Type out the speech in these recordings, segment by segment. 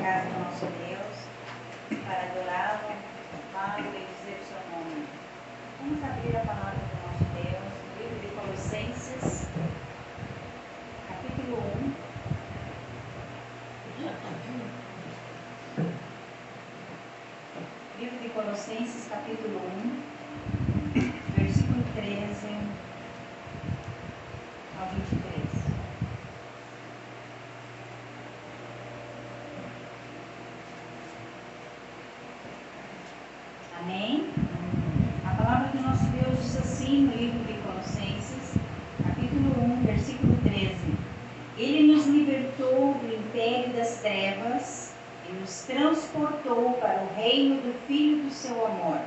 casa do nosso Deus, para adorá-lo, louvá-lo e dizer o seu nome. Vamos abrir a palavra do nosso Deus, no livro de Colossenses, capítulo 1. Livro de Colossenses, capítulo 1, versículo 13 ao 23. Amém? A palavra do nosso Deus diz assim no livro de Colossenses, capítulo 1, versículo 13. Ele nos libertou do império das trevas e nos transportou para o reino do Filho do seu amor,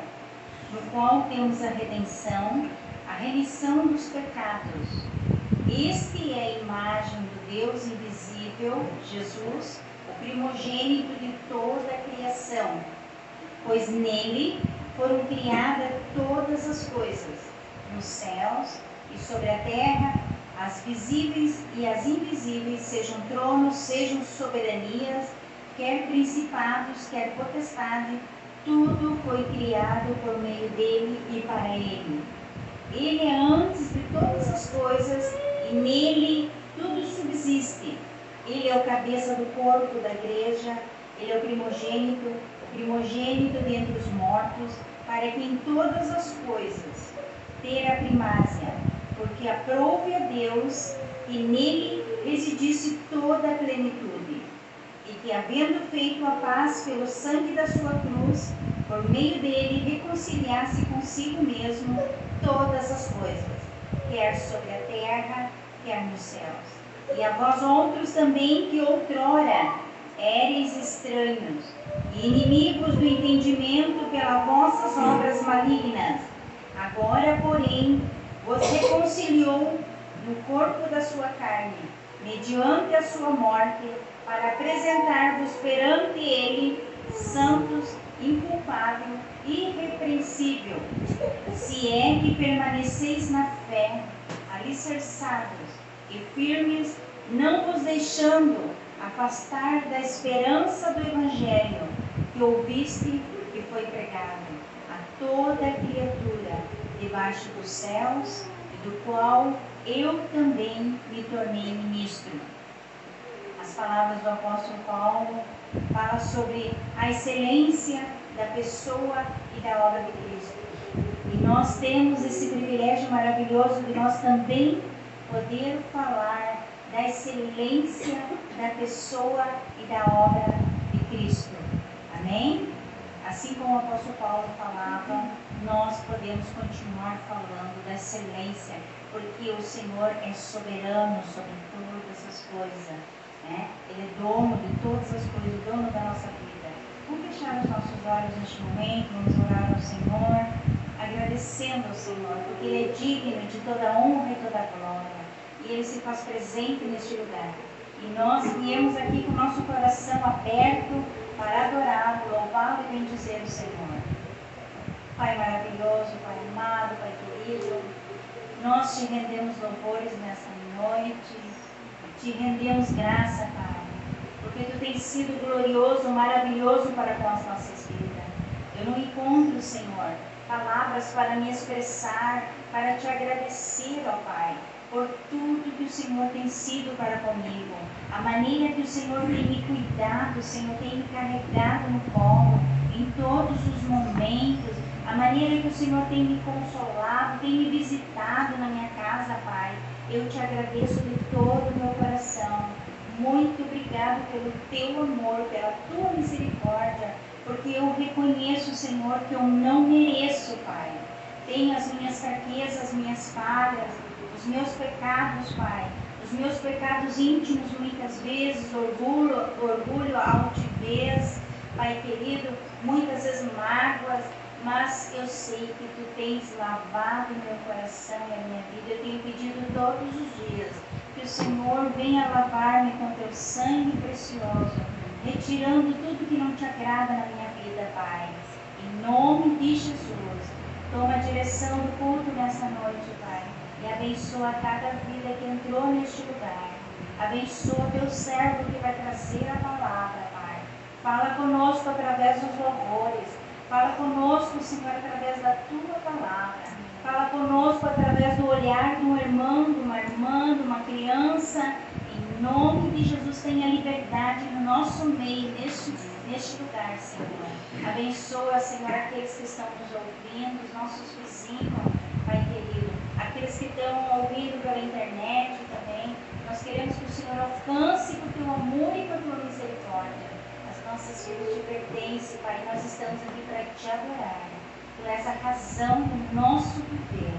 no qual temos a redenção, a remissão dos pecados. Este é a imagem do Deus invisível, Jesus, o primogênito de toda a criação, pois nele foram criadas todas as coisas, nos céus e sobre a terra, as visíveis e as invisíveis, sejam tronos, sejam soberanias, quer principados, quer potestade, tudo foi criado por meio dele e para ele. Ele é antes de todas as coisas e nele tudo subsiste. Ele é o cabeça do corpo da igreja, ele é o primogênito dentre os mortos, para que em todas as coisas ter a primácia, porque aprouve a Deus que nele residisse toda a plenitude, e que, havendo feito a paz pelo sangue da sua cruz, por meio dele reconciliasse consigo mesmo todas as coisas, quer sobre a terra, quer nos céus. E a vós outros também, que outrora éreis estranhos e inimigos do entendimento pelas vossas obras malignas, agora, porém, vos reconciliou no corpo da sua carne, mediante a sua morte, para apresentar-vos perante ele santos, inculpável e irrepreensível, se é que permaneceis na fé, alicerçados e firmes, não vos deixando afastar da esperança do Evangelho que ouviste e foi pregado a toda criatura debaixo dos céus, e do qual eu também me tornei ministro. As palavras do apóstolo Paulo falam sobre a excelência da pessoa e da obra de Cristo. E nós temos esse privilégio maravilhoso de nós também poder falar da excelência da pessoa e da obra de Cristo. Amém? Assim como o apóstolo Paulo falava, nós podemos continuar falando da excelência, porque o Senhor é soberano sobre todas as coisas, né? Ele é dono de todas as coisas, dono da nossa vida. Vamos fechar os nossos olhos neste momento, vamos orar ao Senhor, agradecendo ao Senhor, porque Ele é digno de toda honra e toda glória. E Ele se faz presente neste lugar. E nós viemos aqui com o nosso coração aberto para adorá-lo, louvá-lo e bendizer o Senhor. Pai maravilhoso, Pai amado, Pai querido, nós te rendemos louvores nesta noite, te rendemos graça, Pai, porque Tu tens sido glorioso, maravilhoso para com as nossas vidas. Eu não encontro, Senhor, palavras para me expressar, para te agradecer, ó Pai, por tudo que o Senhor tem sido para comigo, a maneira que o Senhor tem me cuidado, o Senhor tem me carregado no colo, em todos os momentos, a maneira que o Senhor tem me consolado, tem me visitado na minha casa, Pai. Eu te agradeço de todo o meu coração. Muito obrigado pelo Teu amor, pela Tua misericórdia, porque eu reconheço, Senhor, que eu não mereço, Pai. Tenho as minhas fraquezas, as minhas falhas, os meus pecados, Pai, os meus pecados íntimos muitas vezes, orgulho, altivez, Pai querido, muitas vezes mágoas, mas eu sei que Tu tens lavado meu coração e a minha vida. Eu tenho pedido todos os dias que o Senhor venha lavar-me com Teu sangue precioso, retirando tudo que não Te agrada na minha vida, Pai. Em nome de Jesus, toma a direção do culto nessa noite, Pai. E abençoa cada vida que entrou neste lugar. Abençoa Teu servo que vai trazer a palavra, Pai. conosco através dos louvores. Fala conosco, Senhor, através da Tua palavra. Fala conosco através do olhar de um irmão, de uma irmã, de uma criança. Em nome de Jesus, tenha liberdade no nosso meio, neste lugar, Senhor. Abençoa, Senhor, aqueles que estão nos ouvindo, os nossos vizinhos, Pai querido. Aqueles que estão ouvindo pela internet também. Nós queremos que o Senhor alcance por Teu amor e por Tua misericórdia. As nossas vidas te pertencem, Pai. Nós estamos aqui para Te adorar. Tu és a razão do nosso viver.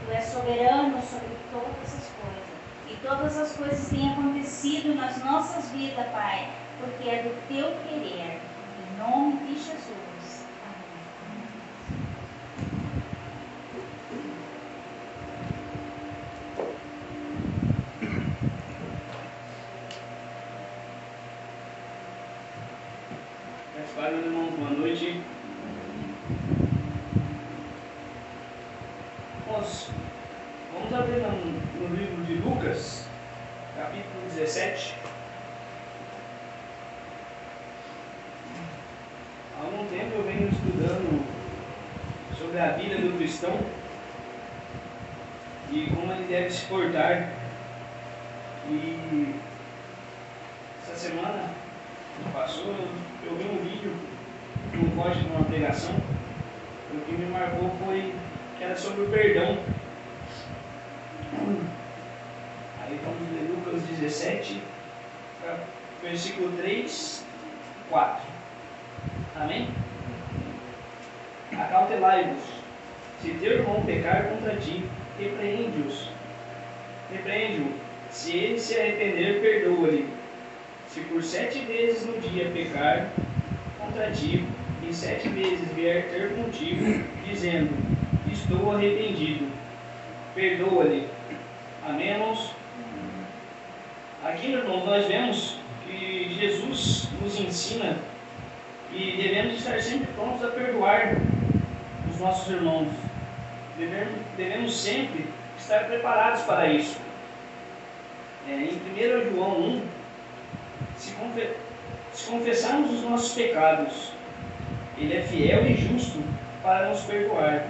Tu és soberano sobre todas as coisas. E todas as coisas têm acontecido nas nossas vidas, Pai, porque é do Teu querer. Em nome de Jesus. Amém. Meus irmãos, boa noite. Nós vamos abrir no livro de Lucas, capítulo 17. Há algum tempo eu venho estudando sobre a vida do cristão e como ele deve se portar. E essa semana que passou, eu vi um vídeo de um corte de uma pregação. O que me marcou foi que era sobre o perdão. Aí vamos ler Lucas 17, versículo 3 e 4. Amém? Acautelai-vos. Se teu irmão pecar contra ti, repreende-o. Se ele se arrepender, perdoa-lhe. Se por 7 vezes no dia pecar contra ti, e 7 vezes vier ter contigo, dizendo: estou arrependido, perdoa-lhe. Amém, irmãos? Aqui, irmãos, nós vemos que Jesus nos ensina e devemos estar sempre prontos a perdoar os nossos irmãos. Devemos sempre estar preparados para isso. Em 1 João 1, se confessarmos os nossos pecados, Ele é fiel e justo para nos perdoar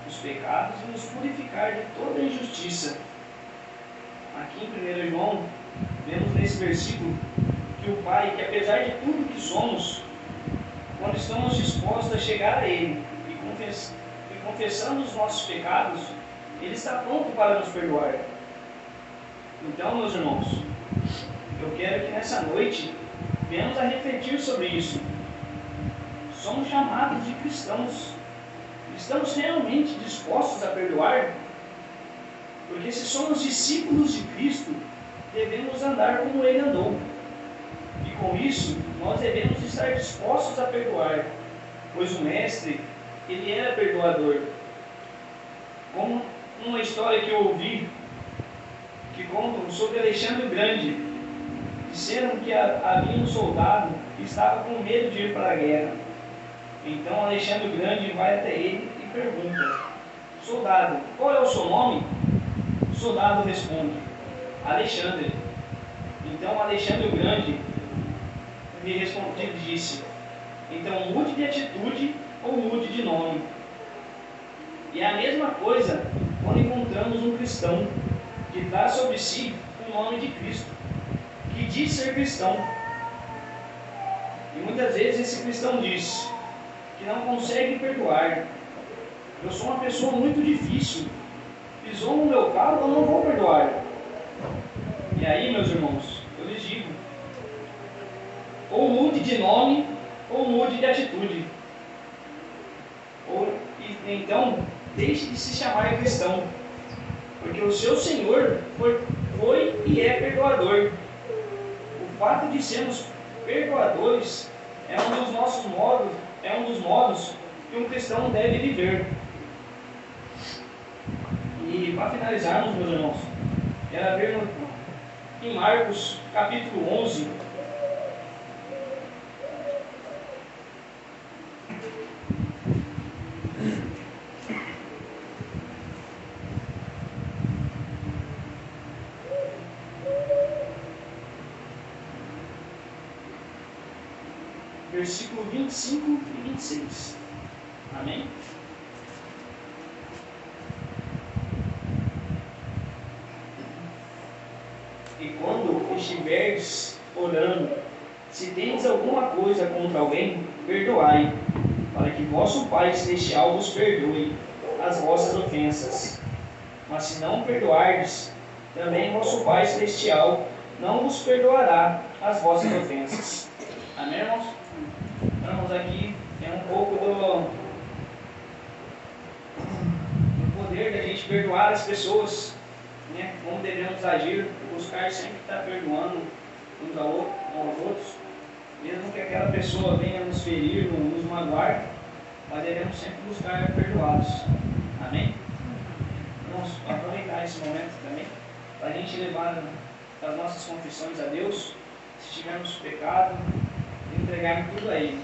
os pecados e nos purificar de toda injustiça. Aqui em 1 João, vemos nesse versículo que o Pai, que apesar de tudo que somos, quando estamos dispostos a chegar a Ele e confessando os nossos pecados, Ele está pronto para nos perdoar. Então, meus irmãos, eu quero que nessa noite venhamos a refletir sobre isso. Somos chamados de cristãos. Estamos realmente dispostos a perdoar? Porque se somos discípulos de Cristo, devemos andar como Ele andou. E com isso, nós devemos estar dispostos a perdoar, pois o Mestre, Ele era perdoador. Como uma história que eu ouvi, que contam sobre Alexandre o Grande, disseram que havia um soldado que estava com medo de ir para a guerra. Então Alexandre o Grande vai até ele e pergunta: soldado, qual é o seu nome? O soldado responde: Alexandre. Então Alexandre o Grande lhe disse: então mude de atitude ou mude de nome. E é a mesma coisa quando encontramos um cristão que traz sobre si o nome de Cristo, que diz ser cristão. E muitas vezes esse cristão diz que não consegue perdoar. Eu sou uma pessoa muito difícil. Pisou no meu carro, eu não vou perdoar. E aí, meus irmãos, eu lhes digo: ou mude de nome, ou mude de atitude. Então, deixe de se chamar cristão, porque o seu Senhor foi e é perdoador. O fato de sermos perdoadores é um dos modos que um cristão deve viver. E para finalizarmos, meus irmãos, quero ver em Marcos capítulo 11. versículo 25 e 26. Amém? E quando estiveres orando, se tendes alguma coisa contra alguém, perdoai, para que vosso Pai Celestial vos perdoe as vossas ofensas. Mas se não perdoardes, também vosso Pai Celestial não vos perdoará as vossas ofensas. Amém, irmãos? Vamos aqui, é um pouco do poder da gente perdoar as pessoas, né? Como devemos agir, buscar sempre estar perdoando uns aos outros, mesmo que aquela pessoa venha nos ferir, nos magoar, mas devemos sempre buscar perdoá-los. Amém? Vamos aproveitar esse momento também para a gente levar as nossas confissões a Deus, se tivermos pecado, entregar tudo a Ele.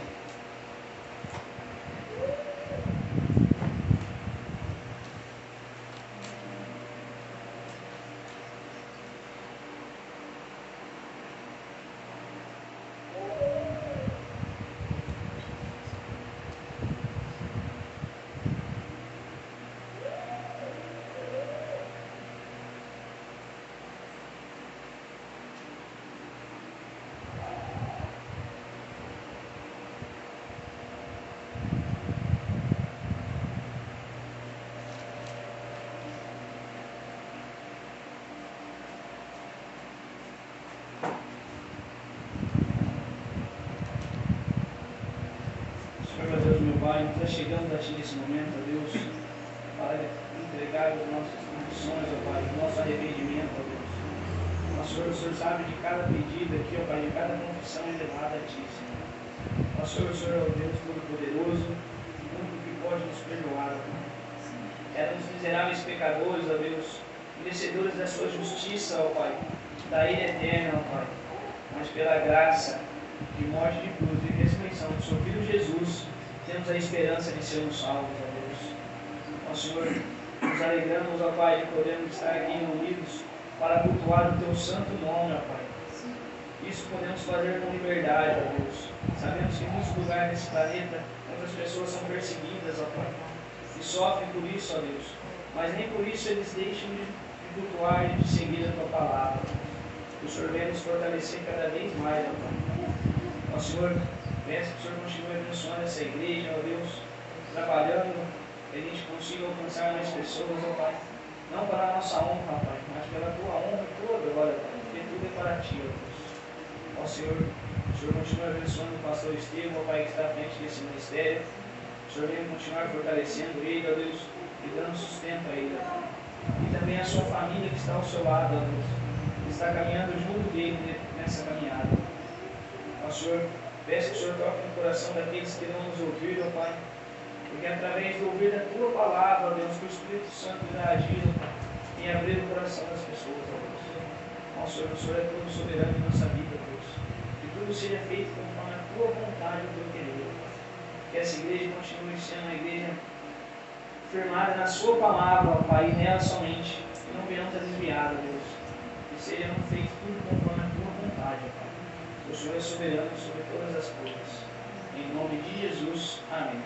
Senhor, Deus, meu Pai, nós já chegamos a Ti nesse momento, ó Deus, para entregar as nossas confissões, ó Pai, o nosso arrependimento, ó Deus. Ó Senhor, o Senhor sabe de cada pedido aqui, ó Pai, de cada confissão elevada a Ti, Senhor. Ó Senhor, o Senhor é o Deus Todo-Poderoso, o único que pode nos perdoar, ó Pai. Éramos miseráveis pecadores, ó Deus, merecedores da Sua justiça, ó Pai, da ira eterna, ó Pai, mas pela graça de morte de cruz e ressurreição do Seu Filho Jesus, temos a esperança de sermos salvos, ó Deus. Ó Senhor, nos alegramos, ó Pai, de podermos estar aqui reunidos para cultuar o Teu santo nome, ó Pai. Isso podemos fazer com liberdade, ó Deus. Sabemos que em muitos lugares desse planeta, muitas pessoas são perseguidas, ó Pai, e sofrem por isso, ó Deus. Mas nem por isso eles deixam de cultuar e de seguir a Tua palavra. Que o Senhor venha nos fortalecer cada vez mais, ó Pai. Ó Senhor, peço que o Senhor continue abençoando essa igreja, ó Deus, trabalhando, que a gente consiga alcançar mais pessoas, ó Pai. Não para a nossa honra, ó Pai, mas pela Tua honra toda, ó Pai, porque tudo é para Ti, ó Deus. Ó Senhor, o Senhor continue abençoando o pastor Estevão, ó Pai, que está à frente desse ministério. O Senhor venha continuar fortalecendo ele, ó Deus, e dando sustento a ele, ó Pai. E também a sua família que está ao seu lado, ó Deus, que está caminhando junto dele nessa caminhada. Ó Senhor, peço que o Senhor toque no coração daqueles que não nos ouviram, ó Pai, porque através de ouvir a Tua palavra, ó Deus, que o Espírito Santo irá agir, ó Pai, em abrir o coração das pessoas, ó Deus. Ó Senhor, o Senhor é todo soberano em nossa vida, ó Deus. Que tudo seja feito conforme a Tua vontade e o Teu querer, ó Pai. Que essa igreja continue sendo uma igreja firmada na Sua palavra, ó Pai, e nela somente, e não venhamos a desviar, ó Deus. Que seja feito tudo conforme a Tua vontade, ó Pai. O Senhor é soberano sobre todas as coisas. Em nome de Jesus. Amém.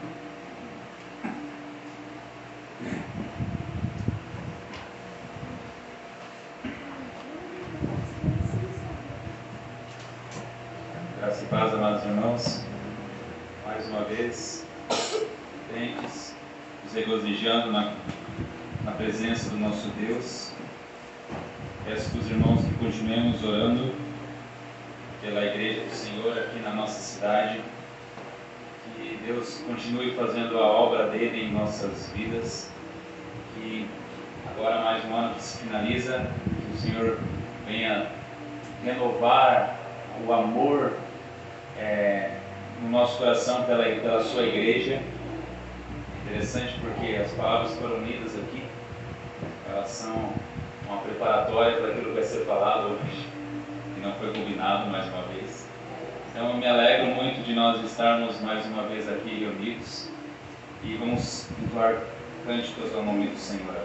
Graça e paz, amados irmãos. Mais uma vez, crentes, nos regozijando na presença do nosso Deus. Peço para os irmãos que continuemos orando pela Igreja do Senhor aqui na nossa cidade, que Deus continue fazendo a obra dele em nossas vidas, que agora mais um ano que se finaliza, que o Senhor venha renovar o amor no nosso coração pela sua Igreja. Interessante porque as palavras foram unidas aqui, elas são uma preparatória para aquilo que vai ser falado hoje, que não foi combinado mais uma vez. Então eu me alegro muito de nós estarmos mais uma vez aqui reunidos e vamos entoar cânticos ao nome do Senhor.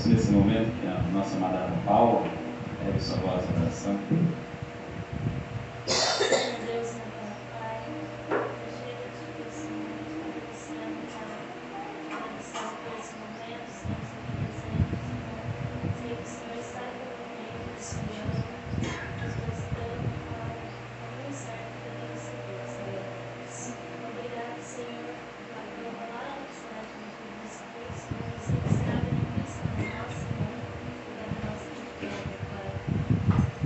Peço nesse momento que a nossa amada Ana Paula leve sua voz em oração. Deus, meu Pai, chega de Deus, agradecemos por esse momento, estamos aqui presentes, sei que o Senhor sai do meio do Senhor, nos mostrando a luz certa que deve ser Deus. Obrigado, Senhor, pela palavra que está aqui no nosso Cristo, eu sei que será benefício na nossa vida e na nossa vida, Pai.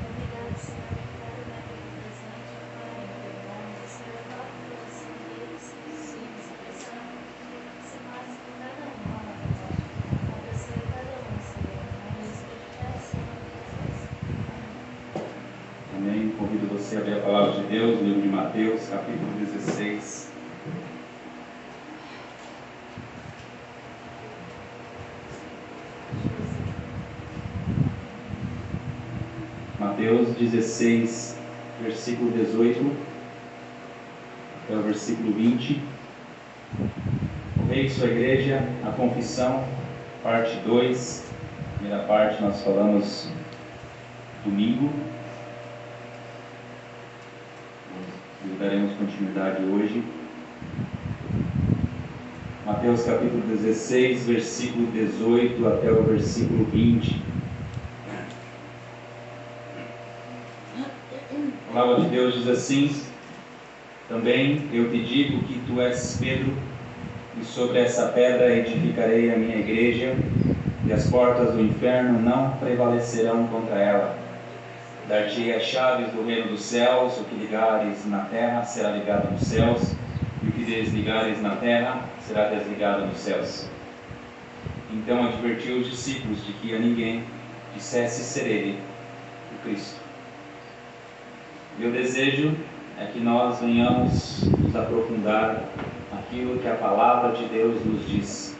Obrigado, Senhor, por cada médico presente, Pai, perdão, Senhor, fala com o coração deles, sim, expressão, se passa por cada um, abençoe cada um, Senhor, na espiritualidade, Senhor, Jesus. Amém. Convido você a abrir a palavra de Deus, no livro de Mateus, capítulo 16. Mateus 16, versículo 18 até o versículo 20. O Rei e sua Igreja, a Confissão, parte 2. Primeira parte nós falamos domingo. Nós daremos continuidade hoje. Mateus capítulo 16, versículo 18 até o versículo 20. A palavra de Deus diz assim: também eu te digo que tu és Pedro, e sobre essa pedra edificarei a minha igreja, e as portas do inferno não prevalecerão contra ela. Dar-te-ei as chaves do reino dos céus, o que ligares na terra será ligado nos céus, e o que desligares na terra será desligado nos céus. Então advertiu os discípulos de que a ninguém dissesse ser ele o Cristo. Meu desejo é que nós venhamos nos aprofundar naquilo que a palavra de Deus nos diz.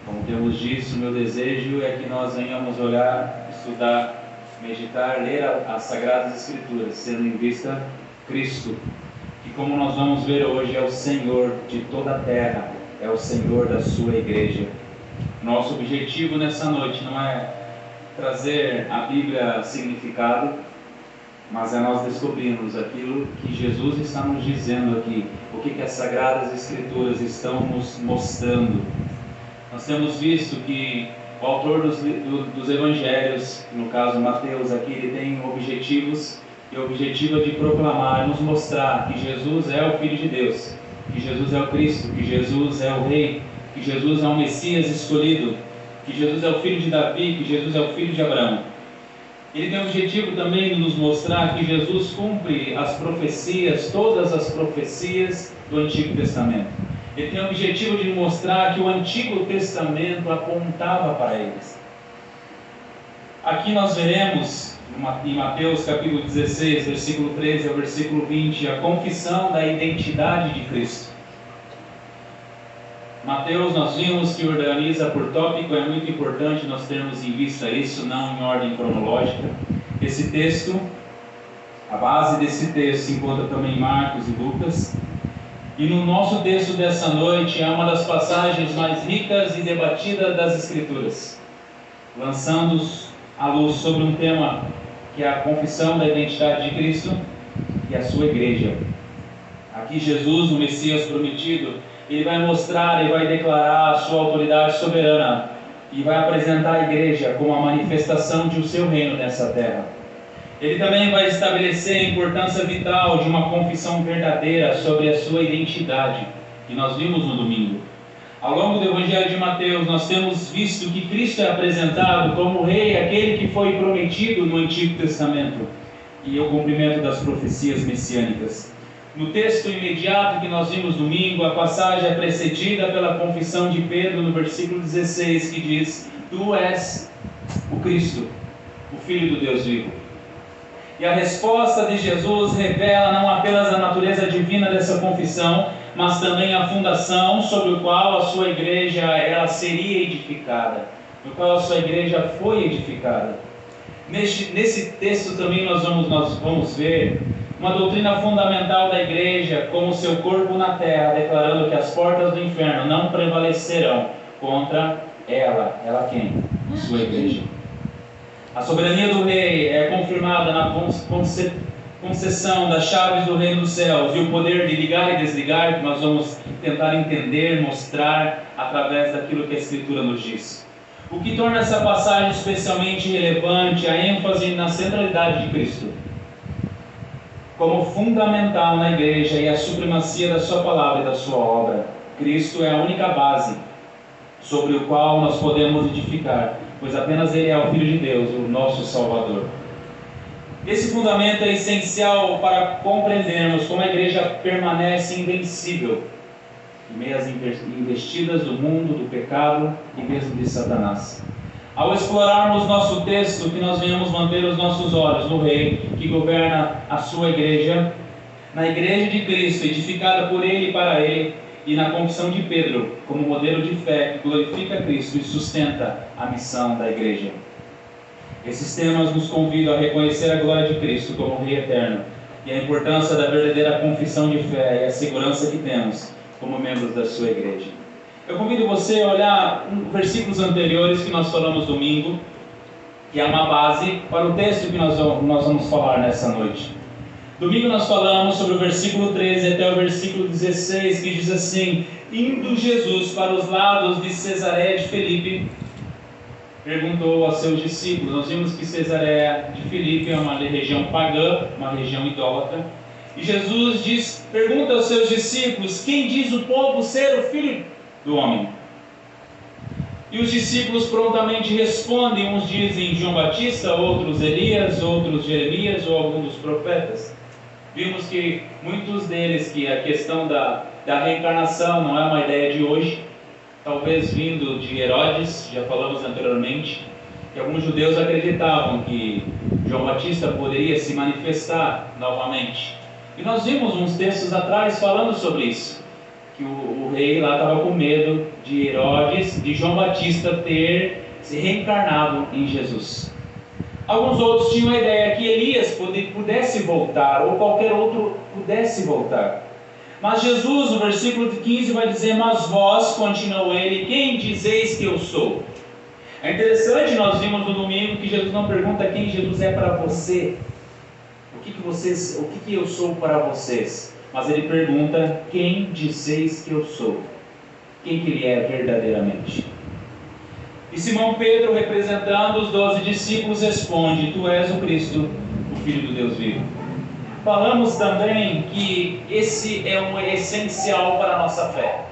Como temos disso, meu desejo é que nós venhamos olhar, estudar, meditar, ler as Sagradas Escrituras, tendo em vista Cristo, que, como nós vamos ver hoje, é o Senhor de toda a terra, é o Senhor da sua igreja. Nosso objetivo nessa noite não é trazer a Bíblia significado, mas é nós descobrirmos aquilo que Jesus está nos dizendo aqui, o que as Sagradas Escrituras estão nos mostrando. Nós temos visto que o autor dos Evangelhos, no caso Mateus aqui, ele tem objetivos, e o objetivo é de proclamar, nos mostrar que Jesus é o Filho de Deus, que Jesus é o Cristo, que Jesus é o Rei, que Jesus é o Messias escolhido, que Jesus é o Filho de Davi, que Jesus é o Filho de Abraão. Ele tem o objetivo também de nos mostrar que Jesus cumpre as profecias, todas as profecias do Antigo Testamento. Ele tem o objetivo de mostrar que o Antigo Testamento apontava para eles. Aqui nós veremos, em Mateus capítulo 16, versículo 13 ao versículo 20, a confissão da identidade de Cristo. Mateus, nós vimos que organiza por tópico, é muito importante nós termos em vista isso, não em ordem cronológica. Esse texto, a base desse texto se encontra também em Marcos e Lucas. E no nosso texto dessa noite é uma das passagens mais ricas e debatidas das Escrituras, lançando a luz sobre um tema que é a confissão da identidade de Cristo e a sua igreja. Aqui Jesus, o Messias prometido, ele vai mostrar e vai declarar a sua autoridade soberana e vai apresentar a igreja como a manifestação de o seu reino nessa terra. Ele também vai estabelecer a importância vital de uma confissão verdadeira sobre a sua identidade, que nós vimos no domingo. Ao longo do Evangelho de Mateus, nós temos visto que Cristo é apresentado como o Rei, aquele que foi prometido no Antigo Testamento, e o cumprimento das profecias messiânicas. No texto imediato que nós vimos domingo, a passagem é precedida pela confissão de Pedro no versículo 16, que diz: Tu és o Cristo, o Filho do Deus vivo. E a resposta de Jesus revela não apenas a natureza divina dessa confissão, mas também a fundação sobre o qual a sua igreja ela seria edificada, no qual a sua igreja foi edificada. Nesse texto também nós vamos ver uma doutrina fundamental da igreja como seu corpo na terra, declarando que as portas do inferno não prevalecerão contra Ela quem? Sua igreja. A soberania do rei é confirmada na concessão das chaves do reino dos céus e o poder de ligar e desligar, que nós vamos tentar entender, mostrar através daquilo que a Escritura nos diz. O que torna essa passagem especialmente relevante, a ênfase na centralidade de Cristo como fundamental na igreja e a supremacia da sua palavra e da sua obra. Cristo é a única base sobre o qual nós podemos edificar, pois apenas Ele é o Filho de Deus, o nosso Salvador. Esse fundamento é essencial para compreendermos como a igreja permanece invencível em meio às investidas do mundo, do pecado e mesmo de Satanás. Ao explorarmos nosso texto, que nós venhamos manter os nossos olhos no Rei, que governa a sua igreja, na igreja de Cristo, edificada por Ele e para Ele, e na confissão de Pedro, como modelo de fé que glorifica Cristo e sustenta a missão da igreja. Esses temas nos convidam a reconhecer a glória de Cristo como Rei eterno e a importância da verdadeira confissão de fé e a segurança que temos como membros da sua igreja. Eu convido você a olhar versículos anteriores que nós falamos domingo, que é uma base para o texto que nós vamos falar nessa noite. Domingo nós falamos sobre o versículo 13 até o versículo 16, que diz assim: indo Jesus para os lados de Cesareia de Filipe, perguntou aos seus discípulos. Nós vimos que Cesareia de Filipe é uma região pagã, uma região idólatra. E Jesus pergunta aos seus discípulos: quem diz o povo ser o Filho do Homem? E os discípulos prontamente respondem. Uns dizem João Batista, outros Elias, outros Jeremias ou algum dos profetas. Vimos que muitos deles, que a questão da reencarnação não é uma ideia de hoje, talvez vindo de Herodes, já falamos anteriormente, que alguns judeus acreditavam que João Batista poderia se manifestar novamente. E nós vimos uns textos atrás falando sobre isso, que o rei lá estava com medo de Herodes, de João Batista ter se reencarnado em Jesus. Alguns outros tinham a ideia que Elias pudesse voltar, ou qualquer outro pudesse voltar. Mas Jesus, no versículo 15, vai dizer: mas vós, continuou ele, quem dizeis que eu sou? É interessante, nós vimos no domingo que Jesus não pergunta quem Jesus é para você, o que eu sou para vocês, mas ele pergunta: quem dizeis que eu sou? Quem que ele é verdadeiramente? E Simão Pedro, representando os 12 discípulos, responde: tu és o Cristo, o Filho do Deus vivo. Falamos também que esse é um essencial para a nossa fé.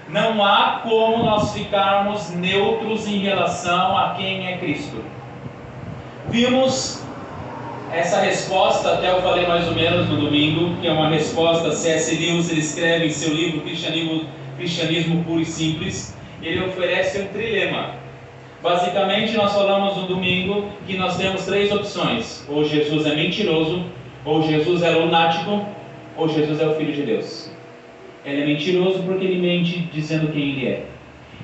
Não há como nós ficarmos neutros em relação a quem é Cristo. Vimos essa resposta, até eu falei mais ou menos no domingo, que é uma resposta. C.S. Lewis, ele escreve em seu livro Cristianismo Puro e Simples, ele oferece um trilema. Basicamente, nós falamos no domingo que nós temos 3 opções: ou Jesus é mentiroso, ou Jesus é lunático, ou Jesus é o Filho de Deus. Ele é mentiroso porque ele mente dizendo quem ele é.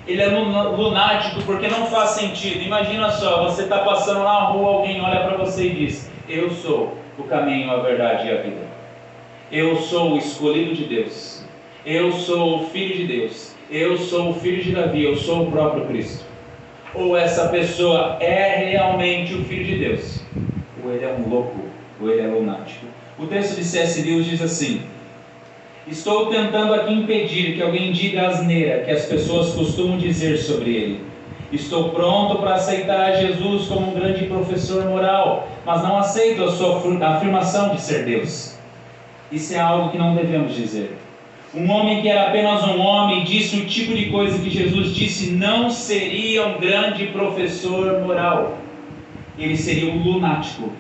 Ele é lunático porque não faz sentido. Imagina só, você está passando na rua, alguém olha para você e diz: eu sou o caminho, a verdade e a vida. Eu sou o escolhido de Deus. Eu sou o Filho de Deus. Eu sou o Filho de Davi. Eu sou o próprio Cristo. Ou essa pessoa é realmente o Filho de Deus, ou ele é um louco, ou ele é lunático. O texto de C.S. Lewis diz assim: estou tentando aqui impedir que alguém diga a asneira que as pessoas costumam dizer sobre ele. Estou pronto para aceitar Jesus como um grande professor moral, mas não aceito a sua afirmação de ser Deus. Isso é algo que não devemos dizer. Um homem que era apenas um homem disse o tipo de coisa que Jesus disse, não seria um grande professor moral. Ele seria um lunático,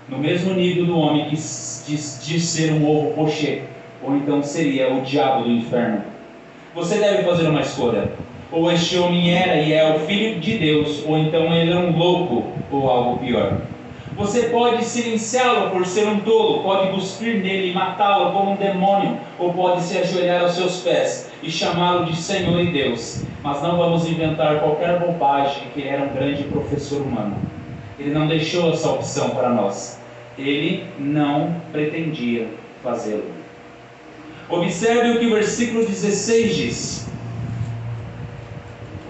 no mesmo nível do homem que diz ser um ovo pochê, ou então seria o diabo do inferno. Você deve fazer uma escolha: ou este homem era e é o Filho de Deus, ou então ele é um louco, ou algo pior. Você pode silenciá-lo por ser um tolo, pode cuspir nele e matá-lo como um demônio, ou pode se ajoelhar aos seus pés e chamá-lo de Senhor e Deus. Mas não vamos inventar qualquer bobagem que ele era um grande professor humano. Ele não deixou essa opção para nós. Ele não pretendia fazê-lo. Observe o que o versículo 16 diz.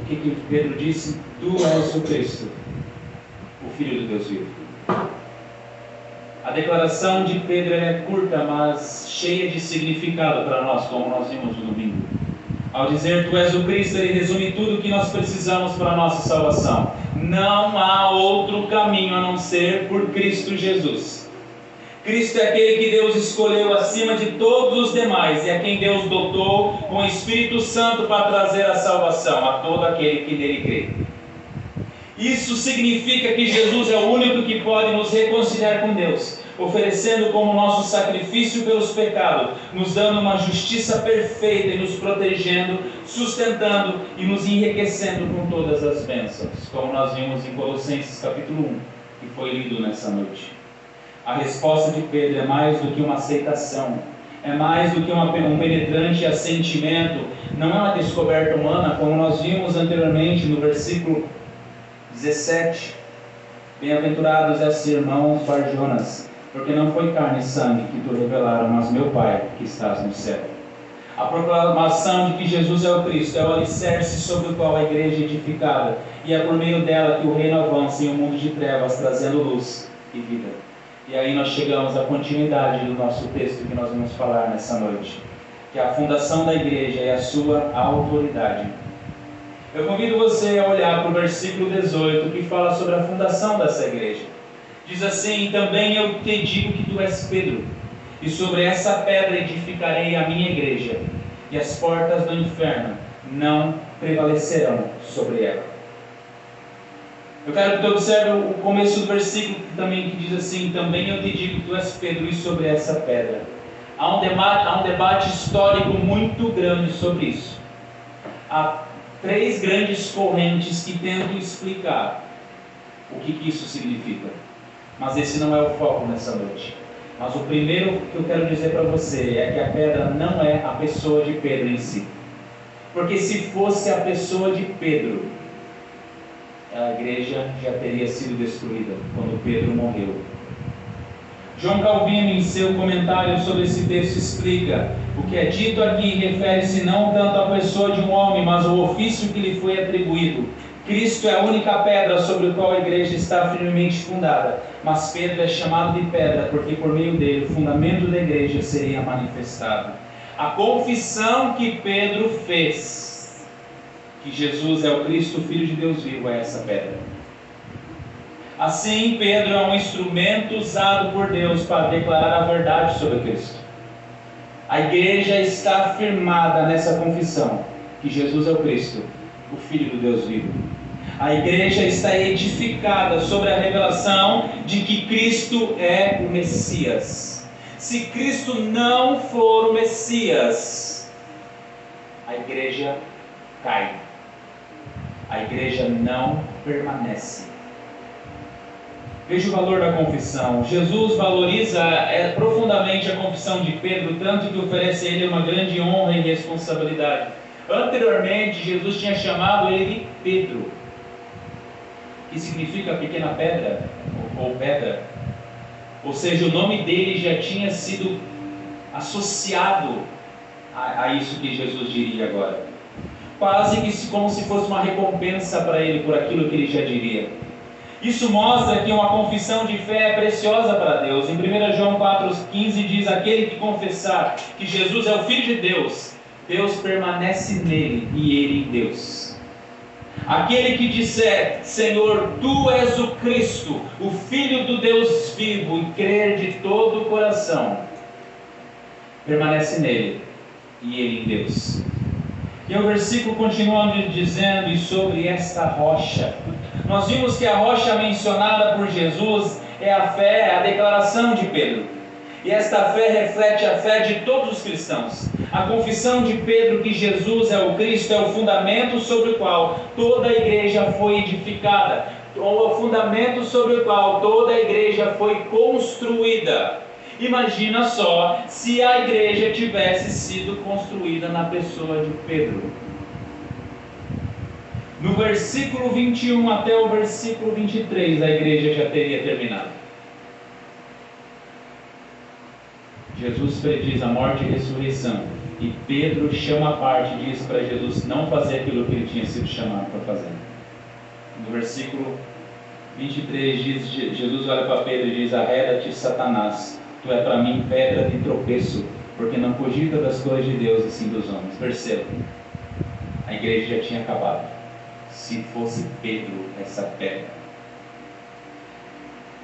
O que Pedro disse? Tu és o Cristo, o Filho do Deus vivo. A declaração de Pedro é curta, mas cheia de significado para nós, como nós vimos no domingo. Ao dizer tu és o Cristo, ele resume tudo o que nós precisamos para a nossa salvação. Não há outro caminho a não ser por Cristo Jesus. Cristo é aquele que Deus escolheu acima de todos os demais e a quem Deus dotou com o Espírito Santo para trazer a salvação a todo aquele que nele crê. Isso significa que Jesus é o único que pode nos reconciliar com Deus, oferecendo como nosso sacrifício pelos pecados, nos dando uma justiça perfeita e nos protegendo, sustentando e nos enriquecendo com todas as bênçãos, como nós vimos em Colossenses capítulo 1, que foi lido nessa noite. A resposta de Pedro é mais do que uma aceitação, é mais do que um penetrante assentimento, não é uma descoberta humana, como nós vimos anteriormente no versículo 17. Bem-aventurados esses irmãos Bar-Jonas, porque não foi carne e sangue que tu revelaram, mas meu Pai que estás no céu. A proclamação de que Jesus é o Cristo é o alicerce sobre o qual a igreja é edificada, e é por meio dela que o reino avança em um mundo de trevas, trazendo luz e vida. E aí nós chegamos à continuidade do nosso texto que nós vamos falar nessa noite, que é a fundação da igreja e a sua autoridade. Eu convido você a olhar para o versículo 18, que fala sobre a fundação dessa igreja. Diz assim: também eu te digo que tu és Pedro, e sobre essa pedra edificarei a minha igreja, e as portas do inferno não prevalecerão sobre ela. Eu quero que tu observe o começo do versículo também, que diz assim: também eu te digo que tu és Pedro, e sobre essa pedra. Há um debate histórico muito grande sobre isso. Há 3 grandes correntes que tentam explicar o que isso significa. Mas esse não é o foco nessa noite. Mas o primeiro que eu quero dizer para você é que a pedra não é a pessoa de Pedro em si. Porque se fosse a pessoa de Pedro, a igreja já teria sido destruída quando Pedro morreu. João Calvino, em seu comentário sobre esse texto, explica: o que é dito aqui refere-se não tanto à pessoa de um homem, mas ao ofício que lhe foi atribuído. Cristo é a única pedra sobre a qual a igreja está firmemente fundada, mas Pedro é chamado de pedra porque por meio dele o fundamento da igreja seria manifestado. A confissão que Pedro fez, que Jesus é o Cristo, o Filho de Deus vivo, é essa pedra. Assim, Pedro é um instrumento usado por Deus para declarar a verdade sobre Cristo. A igreja está firmada nessa confissão, que Jesus é o Cristo, o Filho do Deus vivo. A igreja está edificada sobre a revelação de que Cristo é o Messias. Se Cristo não for o Messias, a igreja cai. A igreja não permanece. Veja o valor da confissão. Jesus valoriza profundamente a confissão de Pedro, tanto que oferece a ele uma grande honra e responsabilidade. Anteriormente, Jesus tinha chamado ele de Pedro, que significa pequena pedra, ou pedra. Ou seja, o nome dele já tinha sido associado a isso que Jesus diria agora. Quase que como se fosse uma recompensa para ele por aquilo que ele já diria. Isso mostra que uma confissão de fé é preciosa para Deus. Em 1 João 4,15 diz: aquele que confessar que Jesus é o Filho de Deus, Deus permanece nele e ele em Deus. Aquele que disser: Senhor, tu és o Cristo, o Filho do Deus vivo, e crer de todo o coração, permanece nele e ele em Deus. E o versículo continua dizendo: e sobre esta rocha. Nós vimos que a rocha mencionada por Jesus é a fé, é a declaração de Pedro. E esta fé reflete a fé de todos os cristãos. A confissão de Pedro que Jesus é o Cristo é o fundamento sobre o qual toda a igreja foi edificada, ou o fundamento sobre o qual toda a igreja foi construída. Imagina só se a igreja tivesse sido construída na pessoa de Pedro. No versículo 21 até o versículo 23, a igreja já teria terminado. Jesus prediz a morte e a ressurreição E Pedro chama a parte e diz para Jesus não fazer aquilo que ele tinha sido chamado para fazer. No versículo 23 diz, Jesus olha para Pedro e diz: arreda-te, Satanás, tu é para mim pedra de tropeço, porque não cogita das coisas de Deus e sim dos homens. Perceba, a igreja já tinha acabado. Se fosse Pedro essa pedra.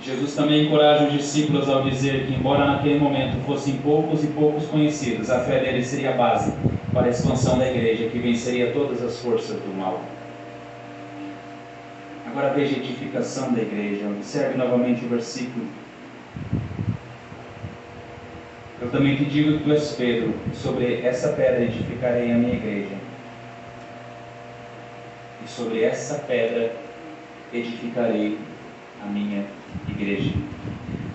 Jesus também encoraja os discípulos ao dizer que, embora naquele momento fossem poucos e poucos conhecidos, a fé deles seria a base para a expansão da igreja, que venceria todas as forças do mal. Agora veja a edificação da igreja. Observe novamente o versículo. Eu também te digo que tu és Pedro, e sobre essa pedra edificarei a minha igreja. E sobre essa pedra edificarei a minha igreja.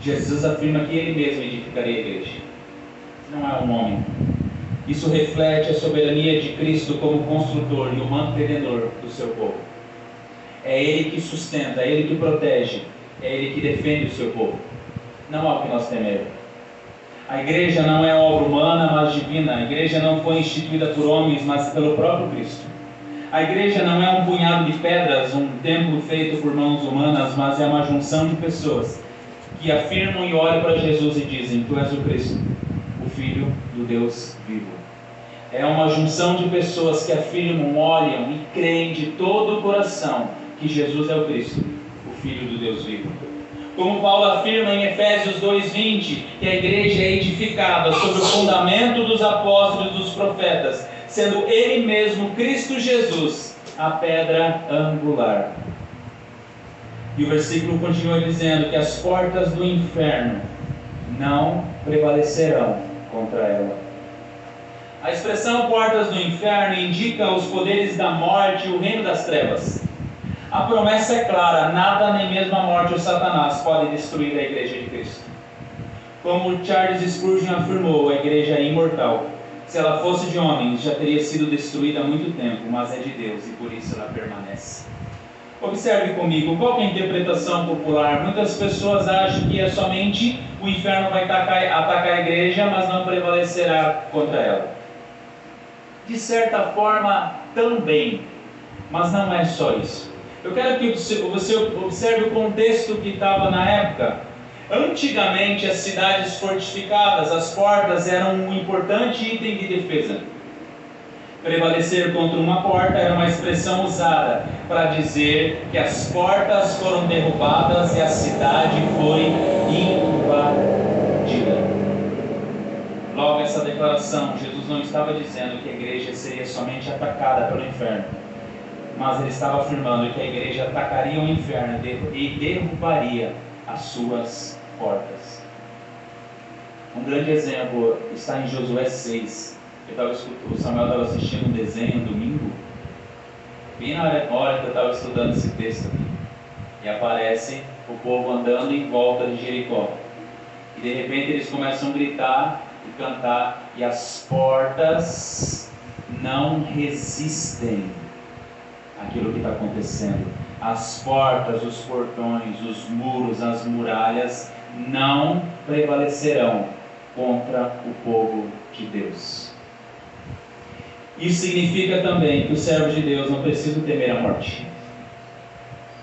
Jesus afirma que ele mesmo edificaria a igreja. Não é um homem. Isso reflete a soberania de Cristo como construtor e o mantenedor do seu povo. É Ele que sustenta, é Ele que protege, é Ele que defende o seu povo. Não há o que nós temer. A igreja não é obra humana, mas divina. A igreja não foi instituída por homens, mas pelo próprio Cristo. A igreja não é um punhado de pedras, um templo feito por mãos humanas, mas é uma junção de pessoas que afirmam e olham para Jesus e dizem: tu és o Cristo, o Filho do Deus vivo. É uma junção de pessoas que afirmam, olham e creem de todo o coração que Jesus é o Cristo, o Filho do Deus vivo. Como Paulo afirma em Efésios 2:20, que a igreja é edificada sobre o fundamento dos apóstolos e dos profetas, sendo Ele mesmo, Cristo Jesus, a pedra angular. E o versículo continua dizendo que as portas do inferno não prevalecerão contra ela. A expressão portas do inferno indica os poderes da morte e o reino das trevas. A promessa é clara: nada, nem mesmo a morte ou Satanás pode destruir a igreja de Cristo. Como Charles Spurgeon afirmou, a igreja é imortal. Se ela fosse de homens, já teria sido destruída há muito tempo, mas é de Deus e por isso ela permanece. Observe comigo, qual é a interpretação popular? Muitas pessoas acham que é somente o inferno vai atacar a igreja, mas não prevalecerá contra ela. De certa forma, também, mas não é só isso. Eu quero que você observe o contexto que estava na época. Antigamente, as cidades fortificadas, as portas eram um importante item de defesa. Prevalecer contra uma porta era uma expressão usada para dizer que as portas foram derrubadas e a cidade foi invadida. Logo, essa declaração, Jesus não estava dizendo que a igreja seria somente atacada pelo inferno, mas ele estava afirmando que a igreja atacaria o inferno e derrubaria as suas portas. Um grande exemplo está em Josué 6. O Samuel estava assistindo um desenho domingo, bem na hora que eu estava estudando esse texto aqui, e aparece o povo andando em volta de Jericó, e de repente eles começam a gritar e cantar, e as portas não resistem àquilo que está acontecendo. As portas, os portões, os muros, as muralhas não prevalecerão contra o povo de Deus. Isso significa também que os servos de Deus não precisam temer a morte.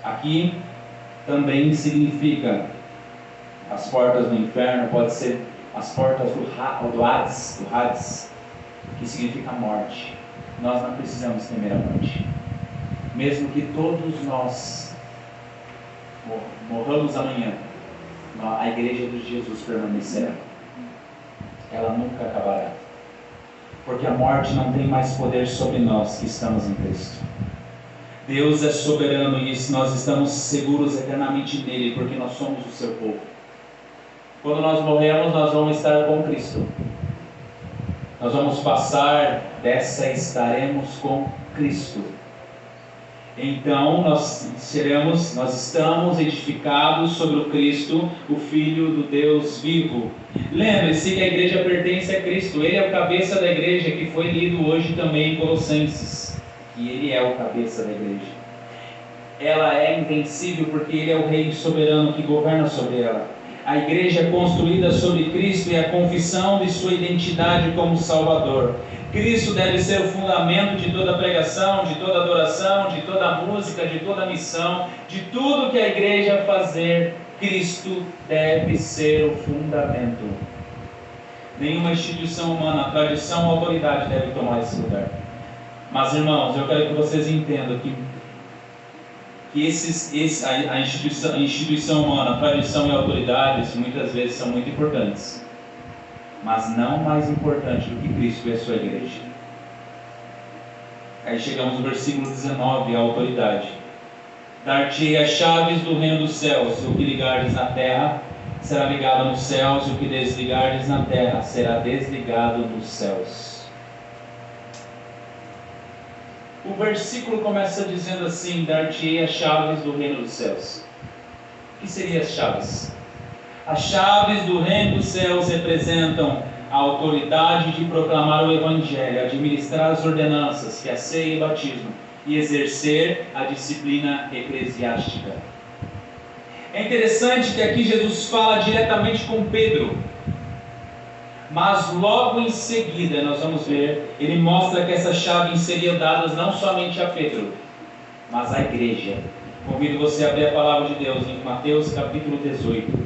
Aqui também significa as portas do inferno, pode ser as portas do Hades, que significa morte. Nós não precisamos temer a morte. Mesmo que todos nós morramos amanhã, a igreja de Jesus permanecerá. Ela nunca acabará. Porque a morte não tem mais poder sobre nós que estamos em Cristo. Deus é soberano e nós estamos seguros eternamente nele, porque nós somos o seu povo. Quando nós morremos, nós vamos estar com Cristo. Nós vamos passar dessa e estaremos com Cristo. Então nós estamos edificados sobre o Cristo, o Filho do Deus vivo. Lembre-se que a igreja pertence a Cristo. Ele é o cabeça da igreja, que foi lido hoje também em Colossenses. E Ele é o cabeça da igreja. Ela é invencível porque Ele é o Rei soberano que governa sobre ela. A igreja é construída sobre Cristo e a confissão de sua identidade como Salvador. Cristo deve ser o fundamento de toda pregação, de toda adoração, de toda música, de toda missão, de tudo que a igreja fazer. Cristo deve ser o fundamento. Nenhuma instituição humana, tradição ou autoridade deve tomar esse lugar. Mas, irmãos, eu quero que vocês entendam que a instituição humana, tradição e autoridades muitas vezes são muito importantes, mas não mais importante do que Cristo e a sua igreja. Aí chegamos no versículo 19, a autoridade. Dar-te-ei as chaves do reino dos céus, o que ligares na terra será ligado nos céus, e o que desligares na terra será desligado nos céus. O versículo começa dizendo assim: dar-te-ei as chaves do reino dos céus. O que seriam as chaves? As chaves do reino dos céus representam a autoridade de proclamar o Evangelho, administrar as ordenanças, que é a ceia e batismo, e exercer a disciplina eclesiástica. É interessante que aqui Jesus fala diretamente com Pedro, mas logo em seguida nós vamos ver, ele mostra que essas chaves seriam dadas não somente a Pedro, mas à igreja. Convido você a abrir a palavra de Deus em Mateus capítulo 18.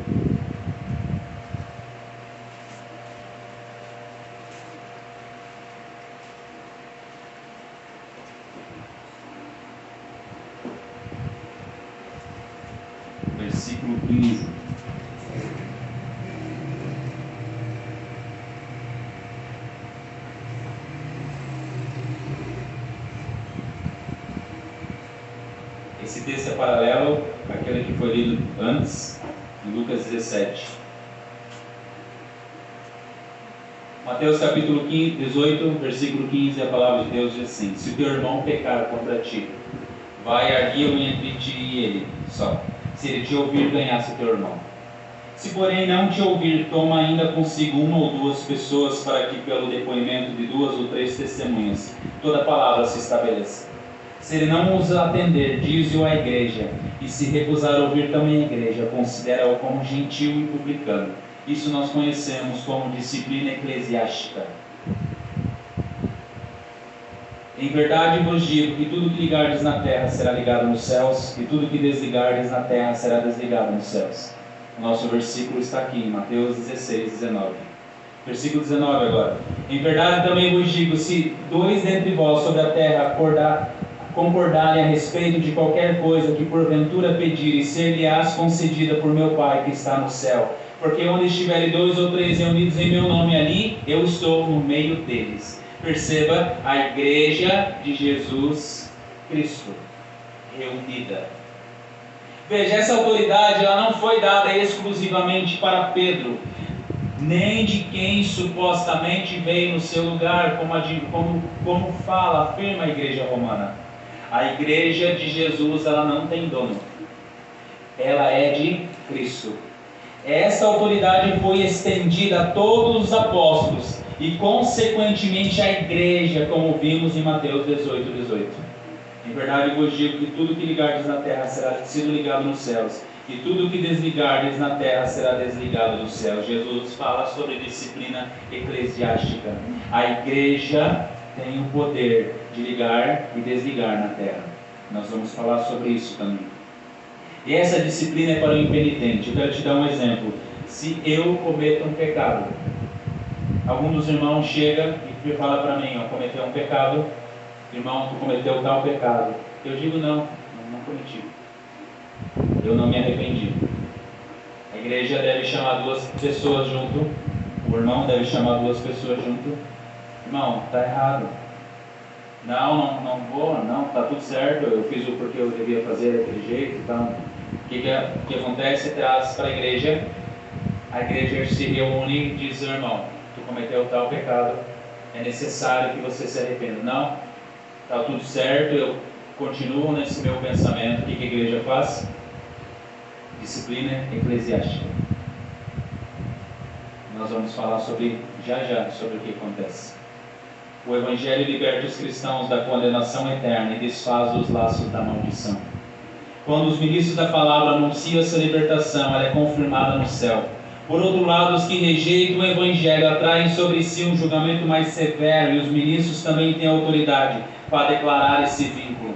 Versículo 15. Esse texto é paralelo àquele que foi lido antes, em Lucas 17. Mateus capítulo 18, versículo 15, a palavra de Deus diz assim: se o teu irmão pecar contra ti, vai arguí-lo entre ti e ele só. Se ele te ouvir, ganhasse o teu irmão. Se porém não te ouvir, toma ainda consigo uma ou duas pessoas, para que pelo depoimento de 2 ou 3 testemunhas toda palavra se estabeleça. Se ele não os atender, diz-o à igreja, e se recusar a ouvir também a igreja, considera-o como gentil e publicano. Isso nós conhecemos como disciplina eclesiástica. Em verdade vos digo que tudo que ligardes na terra será ligado nos céus, e tudo que desligardes na terra será desligado nos céus. O nosso versículo está aqui, em Mateus 16, 19. Versículo 19 agora. Em verdade também vos digo, se 2 dentre vós sobre a terra concordarem a respeito de qualquer coisa que porventura pedirem, ser-lhe-ás concedida por meu Pai que está no céu. Porque onde estiverem 2 ou 3 reunidos em meu nome, ali eu estou no meio deles. Perceba, a igreja de Jesus Cristo reunida. Veja, essa autoridade ela não foi dada exclusivamente para Pedro, nem de quem supostamente veio no seu lugar, como afirma a igreja romana. A igreja de Jesus ela não tem dono, ela é de Cristo. Essa autoridade foi estendida a todos os apóstolos e consequentemente à igreja, como vimos em Mateus 18, 18. Em verdade vos digo que tudo que ligardes na terra será sido ligado nos céus, e tudo que desligardes na terra será desligado nos céus. Jesus fala sobre disciplina eclesiástica. A igreja tem o poder de ligar e desligar na terra. Nós vamos falar sobre isso também. E essa disciplina é para o impenitente. Eu quero te dar um exemplo. Se eu cometo um pecado, algum dos irmãos chega e fala para mim, ó, cometeu um pecado, irmão, tu cometeu tal pecado. Eu digo não cometi. Eu não me arrependi. A igreja deve chamar 2 pessoas junto, o irmão deve chamar 2 pessoas junto. Irmão, está errado. Não vou, não, está tudo certo, eu fiz o porque eu devia fazer daquele jeito. Então, o que acontece? Traz para a igreja se reúne e diz, irmão, tu cometeu tal pecado, é necessário que você se arrependa. Não, está tudo certo, eu continuo nesse meu pensamento. O que a igreja faz? Disciplina eclesiástica. Nós vamos falar já sobre o que acontece. O Evangelho liberta os cristãos da condenação eterna e desfaz os laços da maldição. Quando os ministros da palavra anunciam essa libertação, ela é confirmada no céu. Por outro lado, os que rejeitam o Evangelho atraem sobre si um julgamento mais severo, e os ministros também têm autoridade para declarar esse vínculo.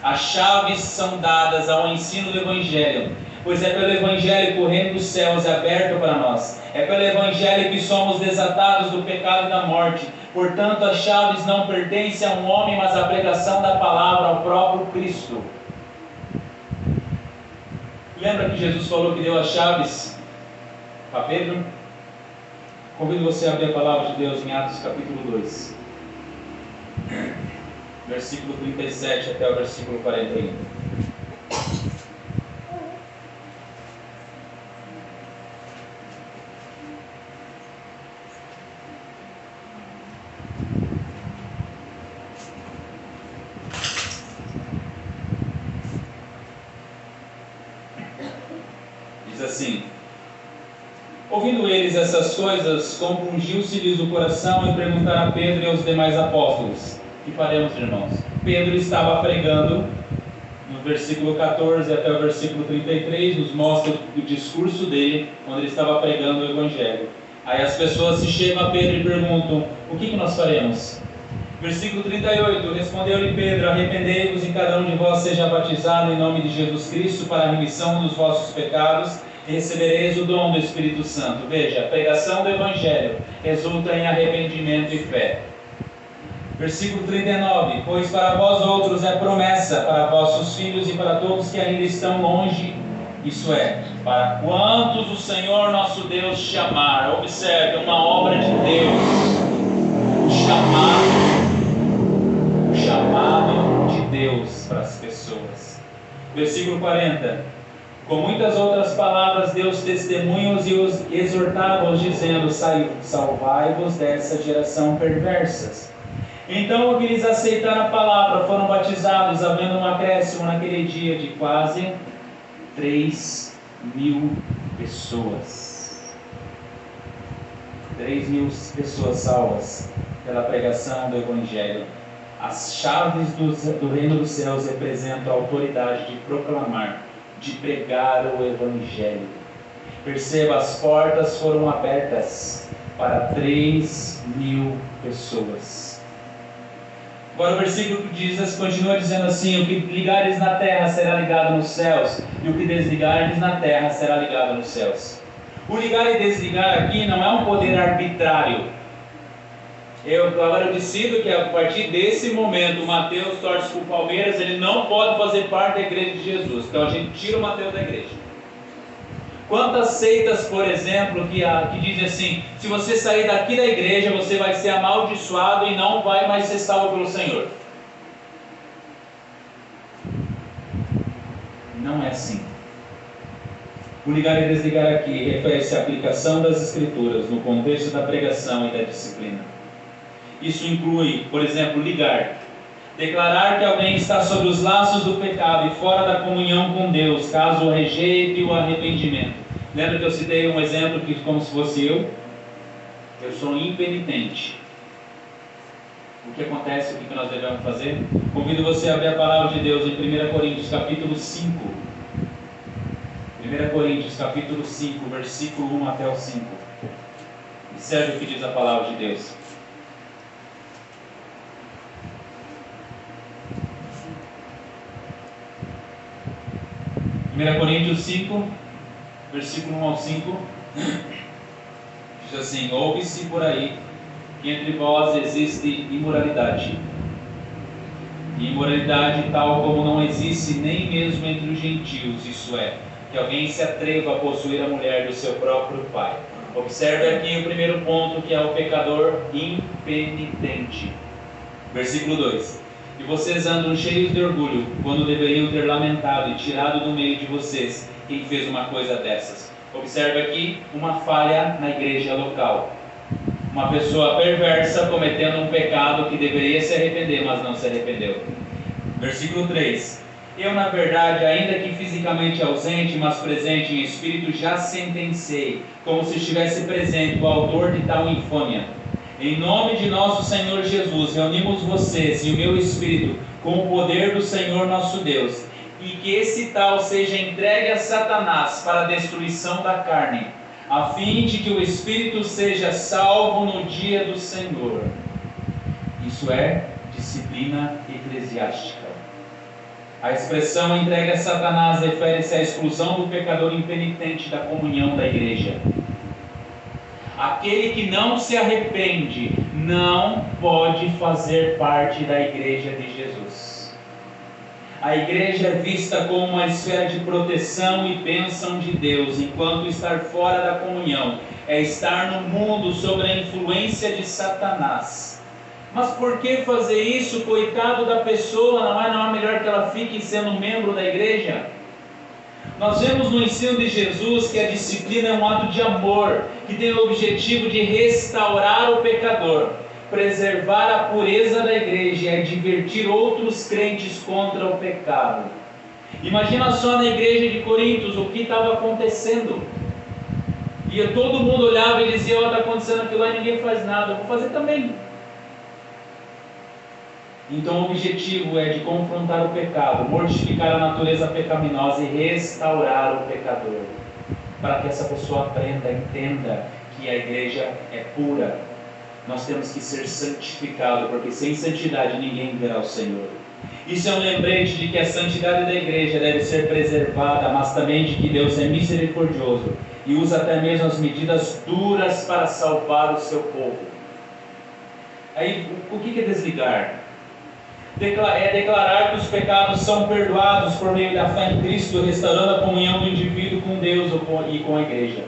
As chaves são dadas ao ensino do Evangelho, pois é pelo Evangelho que o reino dos céus é aberto para nós. É pelo Evangelho que somos desatados do pecado e da morte. Portanto, as chaves não pertencem a um homem, mas à pregação da palavra ao próprio Cristo. Lembra que Jesus falou que deu as chaves para Pedro? Convido você a abrir a palavra de Deus em Atos capítulo 2. Versículo 37 até o versículo 41. Diz assim: ouvindo eles essas coisas, compungiu-se-lhes o coração e perguntaram a Pedro e aos demais apóstolos: que faremos, irmãos? Pedro estava pregando, no versículo 14 até o versículo 33, nos mostra o discurso dele, onde ele estava pregando o Evangelho. Aí as pessoas se chegam a Pedro e perguntam: o que nós faremos? Versículo 38, respondeu-lhe Pedro: arrependei-vos e cada um de vós seja batizado em nome de Jesus Cristo para a remissão dos vossos pecados, e recebereis o dom do Espírito Santo. Veja, a pregação do Evangelho resulta em arrependimento e fé. Versículo 39, pois para vós outros é promessa, para vossos filhos e para todos que ainda estão longe, isso é, para quantos o Senhor nosso Deus chamar. Observe, uma obra de Deus, o chamado de Deus para as pessoas. Versículo 40, com muitas outras palavras Deus testemunha-os e os exortava-os, dizendo: salvai-vos dessa geração perversa. Então eles aceitaram a palavra, foram batizados, havendo um acréscimo naquele dia de quase 3.000 pessoas. 3.000 pessoas salvas pela pregação do Evangelho. As chaves do reino dos céus representam a autoridade de proclamar, de pregar o Evangelho. Perceba, as portas foram abertas para 3.000 pessoas. Agora o versículo continua dizendo assim: o que ligares na terra será ligado nos céus, e o que desligares na terra será ligado nos céus. O ligar e desligar aqui não é um poder arbitrário. Agora eu decido que a partir desse momento o Mateus torce para o Palmeiras, ele não pode fazer parte da igreja de Jesus. Então a gente tira o Mateus da igreja. Quantas seitas, por exemplo, que dizem assim: se você sair daqui da igreja, você vai ser amaldiçoado e não vai mais ser salvo pelo Senhor. Não é assim. O ligar e desligar aqui refere-se à aplicação das Escrituras no contexto da pregação e da disciplina. Isso inclui, por exemplo, ligar, declarar que alguém está sob os laços do pecado e fora da comunhão com Deus, caso rejeite o arrependimento. Lembra que eu citei um exemplo que, como se fosse eu sou impenitente. O que acontece, o que nós devemos fazer? Convido você a abrir a palavra de Deus em 1 Coríntios capítulo 5. 1 Coríntios capítulo 5, versículo 1 até o 5. Observe o que diz a palavra de Deus. 1 Coríntios 5, versículo 1 ao 5, diz assim: ouve-se por aí que entre vós existe imoralidade. E imoralidade tal como não existe nem mesmo entre os gentios, isso é, que alguém se atreva a possuir a mulher do seu próprio pai. Observe aqui o primeiro ponto, que é o pecador impenitente. Versículo 2: e vocês andam cheios de orgulho, quando deveriam ter lamentado e tirado do meio de vocês quem fez uma coisa dessas. Observe aqui uma falha na igreja local. Uma pessoa perversa cometendo um pecado que deveria se arrepender, mas não se arrependeu. Versículo 3: eu, na verdade, ainda que fisicamente ausente, mas presente em espírito, já sentenciei, como se estivesse presente, o autor de tal infâmia. Em nome de nosso Senhor Jesus, reunimos vocês e o meu espírito com o poder do Senhor nosso Deus, e que esse tal seja entregue a Satanás para a destruição da carne, a fim de que o espírito seja salvo no dia do Senhor. Isso é disciplina eclesiástica. A expressão entregue a Satanás refere-se à exclusão do pecador impenitente da comunhão da igreja. Aquele que não se arrepende não pode fazer parte da igreja de Jesus. A igreja é vista como uma esfera de proteção e bênção de Deus, enquanto estar fora da comunhão é estar no mundo sob a influência de Satanás. Mas por que fazer isso? Coitado da pessoa, não é melhor que ela fique sendo membro da igreja? Nós vemos no ensino de Jesus que a disciplina é um ato de amor, que tem o objetivo de restaurar o pecador, preservar a pureza da igreja e advertir outros crentes contra o pecado. Imagina só na igreja de Coríntios o que estava acontecendo. E todo mundo olhava e dizia: está acontecendo aquilo lá e ninguém faz nada, eu vou fazer também. Então o objetivo é de confrontar o pecado, mortificar a natureza pecaminosa e restaurar o pecador, para que essa pessoa aprenda, entenda que a igreja é pura. Nós temos que ser santificados, porque sem santidade ninguém verá o Senhor. Isso é um lembrete de que a santidade da igreja deve ser preservada, mas também de que Deus é misericordioso e usa até mesmo as medidas duras para salvar o seu povo. Aí, o que é desligar? É declarar que os pecados são perdoados por meio da fé em Cristo, restaurando a comunhão do indivíduo com Deus e com a igreja.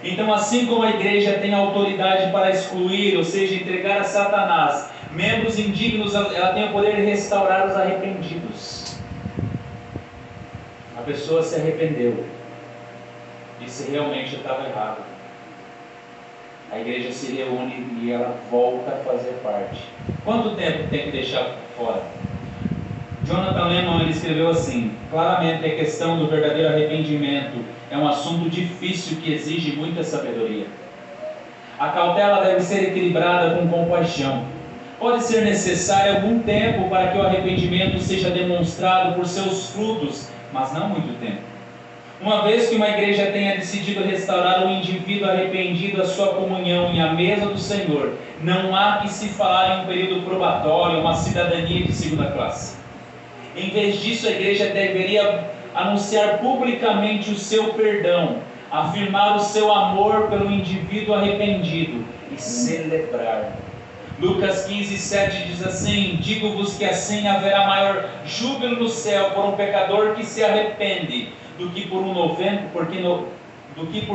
Então, assim como a igreja tem autoridade para excluir, ou seja, entregar a Satanás membros indignos, ela tem o poder de restaurar os arrependidos. A pessoa se arrependeu, disse: realmente eu estava errado. A igreja se reúne e ela volta a fazer parte. Quanto tempo tem que deixar fora? Jonathan Leeman, ele escreveu assim: claramente a questão do verdadeiro arrependimento é um assunto difícil que exige muita sabedoria. A cautela deve ser equilibrada com compaixão. Pode ser necessário algum tempo para que o arrependimento seja demonstrado por seus frutos, mas não muito tempo. Uma vez que uma igreja tenha decidido restaurar o indivíduo arrependido à sua comunhão e à mesa do Senhor, não há que se falar em um período probatório, uma cidadania de segunda classe. Em vez disso, a igreja deveria anunciar publicamente o seu perdão, afirmar o seu amor pelo indivíduo arrependido e celebrar. Lucas 15:7 diz assim: digo-vos que assim haverá maior júbilo no céu por um pecador que se arrepende, do que por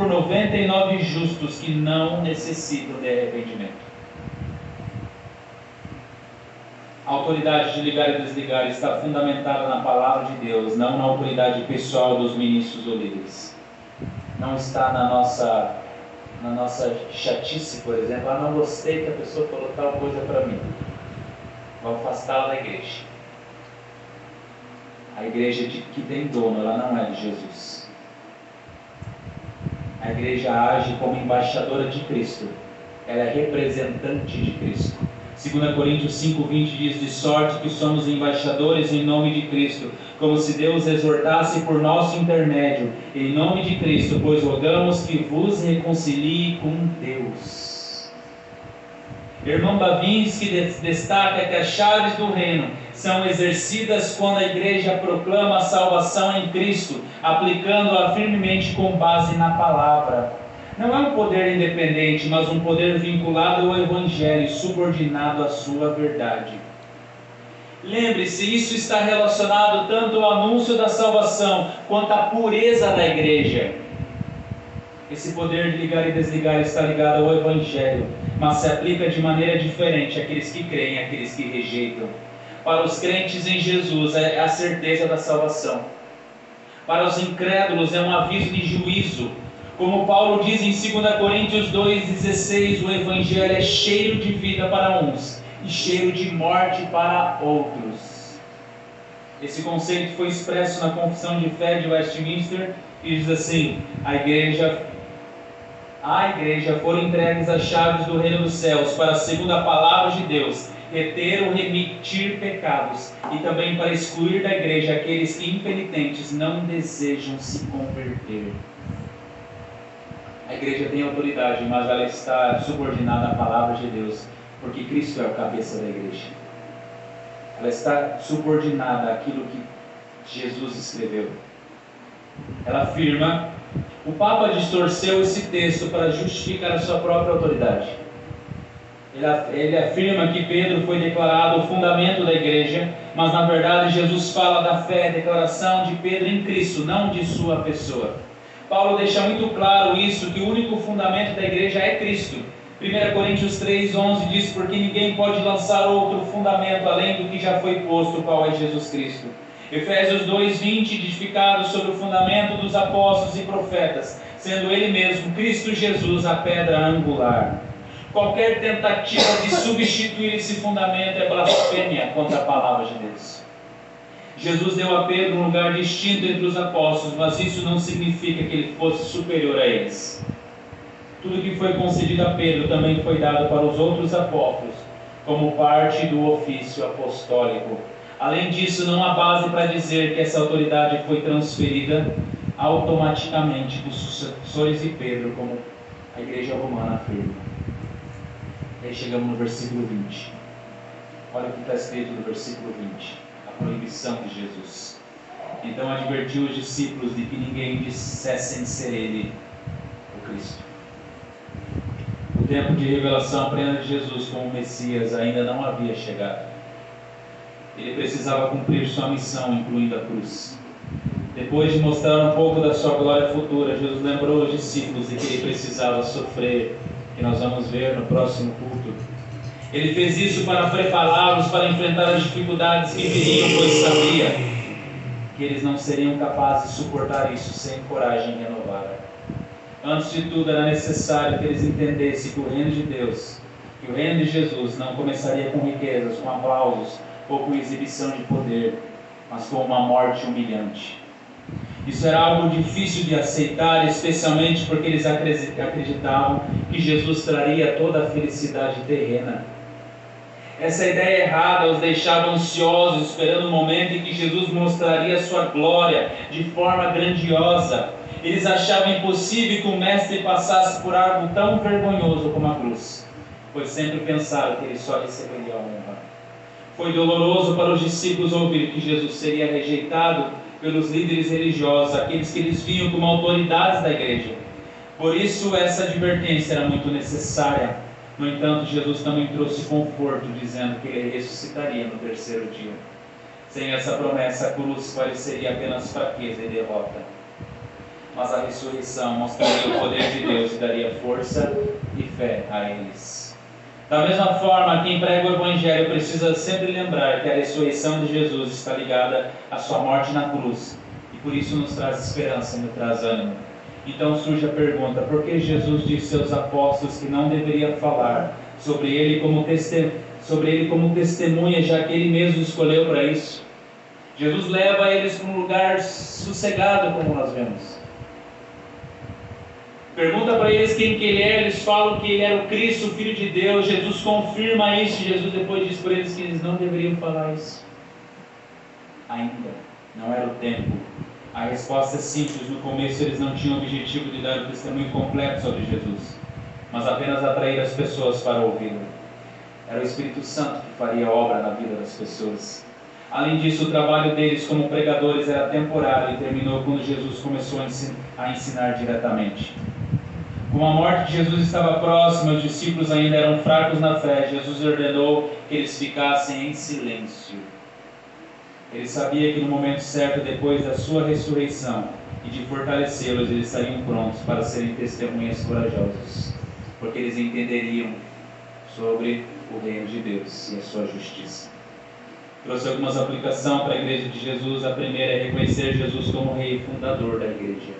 99 justos que não necessitam de arrependimento. A autoridade de ligar e desligar está fundamentada na palavra de Deus, não na autoridade pessoal dos ministros ou líderes. Não está na nossa chatice, por exemplo. Não gostei que a pessoa falou tal coisa para mim, vou afastá-la da igreja. A igreja que tem dono, ela não é de Jesus. A igreja age como embaixadora de Cristo. Ela é representante de Cristo. 2 Coríntios 5:20 diz: de sorte que somos embaixadores em nome de Cristo, como se Deus exortasse por nosso intermédio, em nome de Cristo, pois rogamos que vos reconcilie com Deus. Irmão Bavinski destaca que as chaves do reino são exercidas quando a igreja proclama a salvação em Cristo, aplicando-a firmemente com base na palavra. Não é um poder independente, mas um poder vinculado ao Evangelho, subordinado à sua verdade. Lembre-se, isso está relacionado tanto ao anúncio da salvação, quanto à pureza da igreja. Esse poder de ligar e desligar está ligado ao Evangelho, mas se aplica de maneira diferente àqueles que creem e àqueles que rejeitam. Para os crentes em Jesus é a certeza da salvação. Para os incrédulos é um aviso de juízo. Como Paulo diz em 2 Coríntios 2,16, o Evangelho é cheiro de vida para uns e cheiro de morte para outros. Esse conceito foi expresso na Confissão de Fé de Westminster e diz assim: a igreja à igreja foram entregues as chaves do reino dos céus para, segundo a palavra de Deus, reter ou remitir pecados, e também para excluir da igreja aqueles que impenitentes não desejam se converter. A igreja tem autoridade, mas ela está subordinada à palavra de Deus, porque Cristo é o cabeça da igreja. Ela está subordinada àquilo que Jesus escreveu. Ela afirma, o Papa distorceu esse texto para justificar a sua própria autoridade. Ele afirma que Pedro foi declarado o fundamento da igreja, mas na verdade Jesus fala da fé, declaração de Pedro em Cristo, não de sua pessoa. Paulo deixa muito claro isso, que o único fundamento da igreja é Cristo. 1 Coríntios 3,11 diz, porque ninguém pode lançar outro fundamento além do que já foi posto, qual é Jesus Cristo. Efésios 2,20, edificado sobre o fundamento dos apóstolos e profetas, sendo ele mesmo, Cristo Jesus, a pedra angular. Qualquer tentativa de substituir esse fundamento é blasfêmia contra a palavra de Deus. Jesus deu a Pedro um lugar distinto entre os apóstolos, mas isso não significa que ele fosse superior a eles. Tudo que foi concedido a Pedro também foi dado para os outros apóstolos, como parte do ofício apostólico. Além disso, não há base para dizer que essa autoridade foi transferida automaticamente dos sucessores de Pedro, como a igreja romana afirma. Aí chegamos no versículo 20. Olha o que está escrito no versículo 20. A proibição de Jesus. Então advertiu os discípulos de que ninguém dissessem ser ele o Cristo. O tempo de revelação plena de Jesus como Messias ainda não havia chegado. Ele precisava cumprir sua missão, incluindo a cruz. Depois de mostrar um pouco da sua glória futura, Jesus lembrou os discípulos de que ele precisava sofrer, que nós vamos ver no próximo culto. Ele fez isso para prepará-los para enfrentar as dificuldades que viriam, pois sabia que eles não seriam capazes de suportar isso sem coragem renovada. Antes de tudo, era necessário que eles entendessem que o reino de Deus, que o reino de Jesus não começaria com riquezas, com aplausos ou com exibição de poder, mas com uma morte humilhante. Isso era algo difícil de aceitar, especialmente porque eles acreditavam que Jesus traria toda a felicidade terrena. Essa ideia errada os deixava ansiosos, esperando o momento em que Jesus mostraria sua glória de forma grandiosa. Eles achavam impossível que o Mestre passasse por algo tão vergonhoso como a cruz, pois sempre pensaram que ele só receberia a honra. Foi doloroso para os discípulos ouvir que Jesus seria rejeitado pelos líderes religiosos, aqueles que eles viam como autoridades da igreja. Por isso essa advertência era muito necessária. No entanto, Jesus também trouxe conforto, dizendo que ele ressuscitaria no terceiro dia. Sem essa promessa, a cruz pareceria apenas fraqueza e derrota. Mas a ressurreição mostraria o poder de Deus e daria força e fé a eles. Da mesma forma, quem prega o Evangelho precisa sempre lembrar que a ressurreição de Jesus está ligada à sua morte na cruz. E por isso nos traz esperança e nos traz ânimo. Então surge a pergunta, por que Jesus disse aos apóstolos que não deveria falar sobre ele como testemunha, já que ele mesmo escolheu para isso? Jesus leva eles para um lugar sossegado, como nós vemos. Pergunta para eles quem que ele é, eles falam que ele era o Cristo, o Filho de Deus. Jesus confirma isso, Jesus depois diz para eles que eles não deveriam falar isso. Ainda não era o tempo. A resposta é simples, no começo eles não tinham o objetivo de dar o testemunho completo sobre Jesus, mas apenas atrair as pessoas para ouvi-lo. Era o Espírito Santo que faria obra na vida das pessoas. Além disso, o trabalho deles como pregadores era temporário e terminou quando Jesus começou a ensinar diretamente. Como a morte de Jesus estava próxima, os discípulos ainda eram fracos na fé, Jesus ordenou que eles ficassem em silêncio. Ele sabia que no momento certo, depois da sua ressurreição e de fortalecê-los, eles estariam prontos para serem testemunhas corajosas, porque eles entenderiam sobre o reino de Deus e a sua justiça. Trouxe algumas aplicações para a igreja de Jesus. A primeira é reconhecer Jesus como rei e fundador da igreja.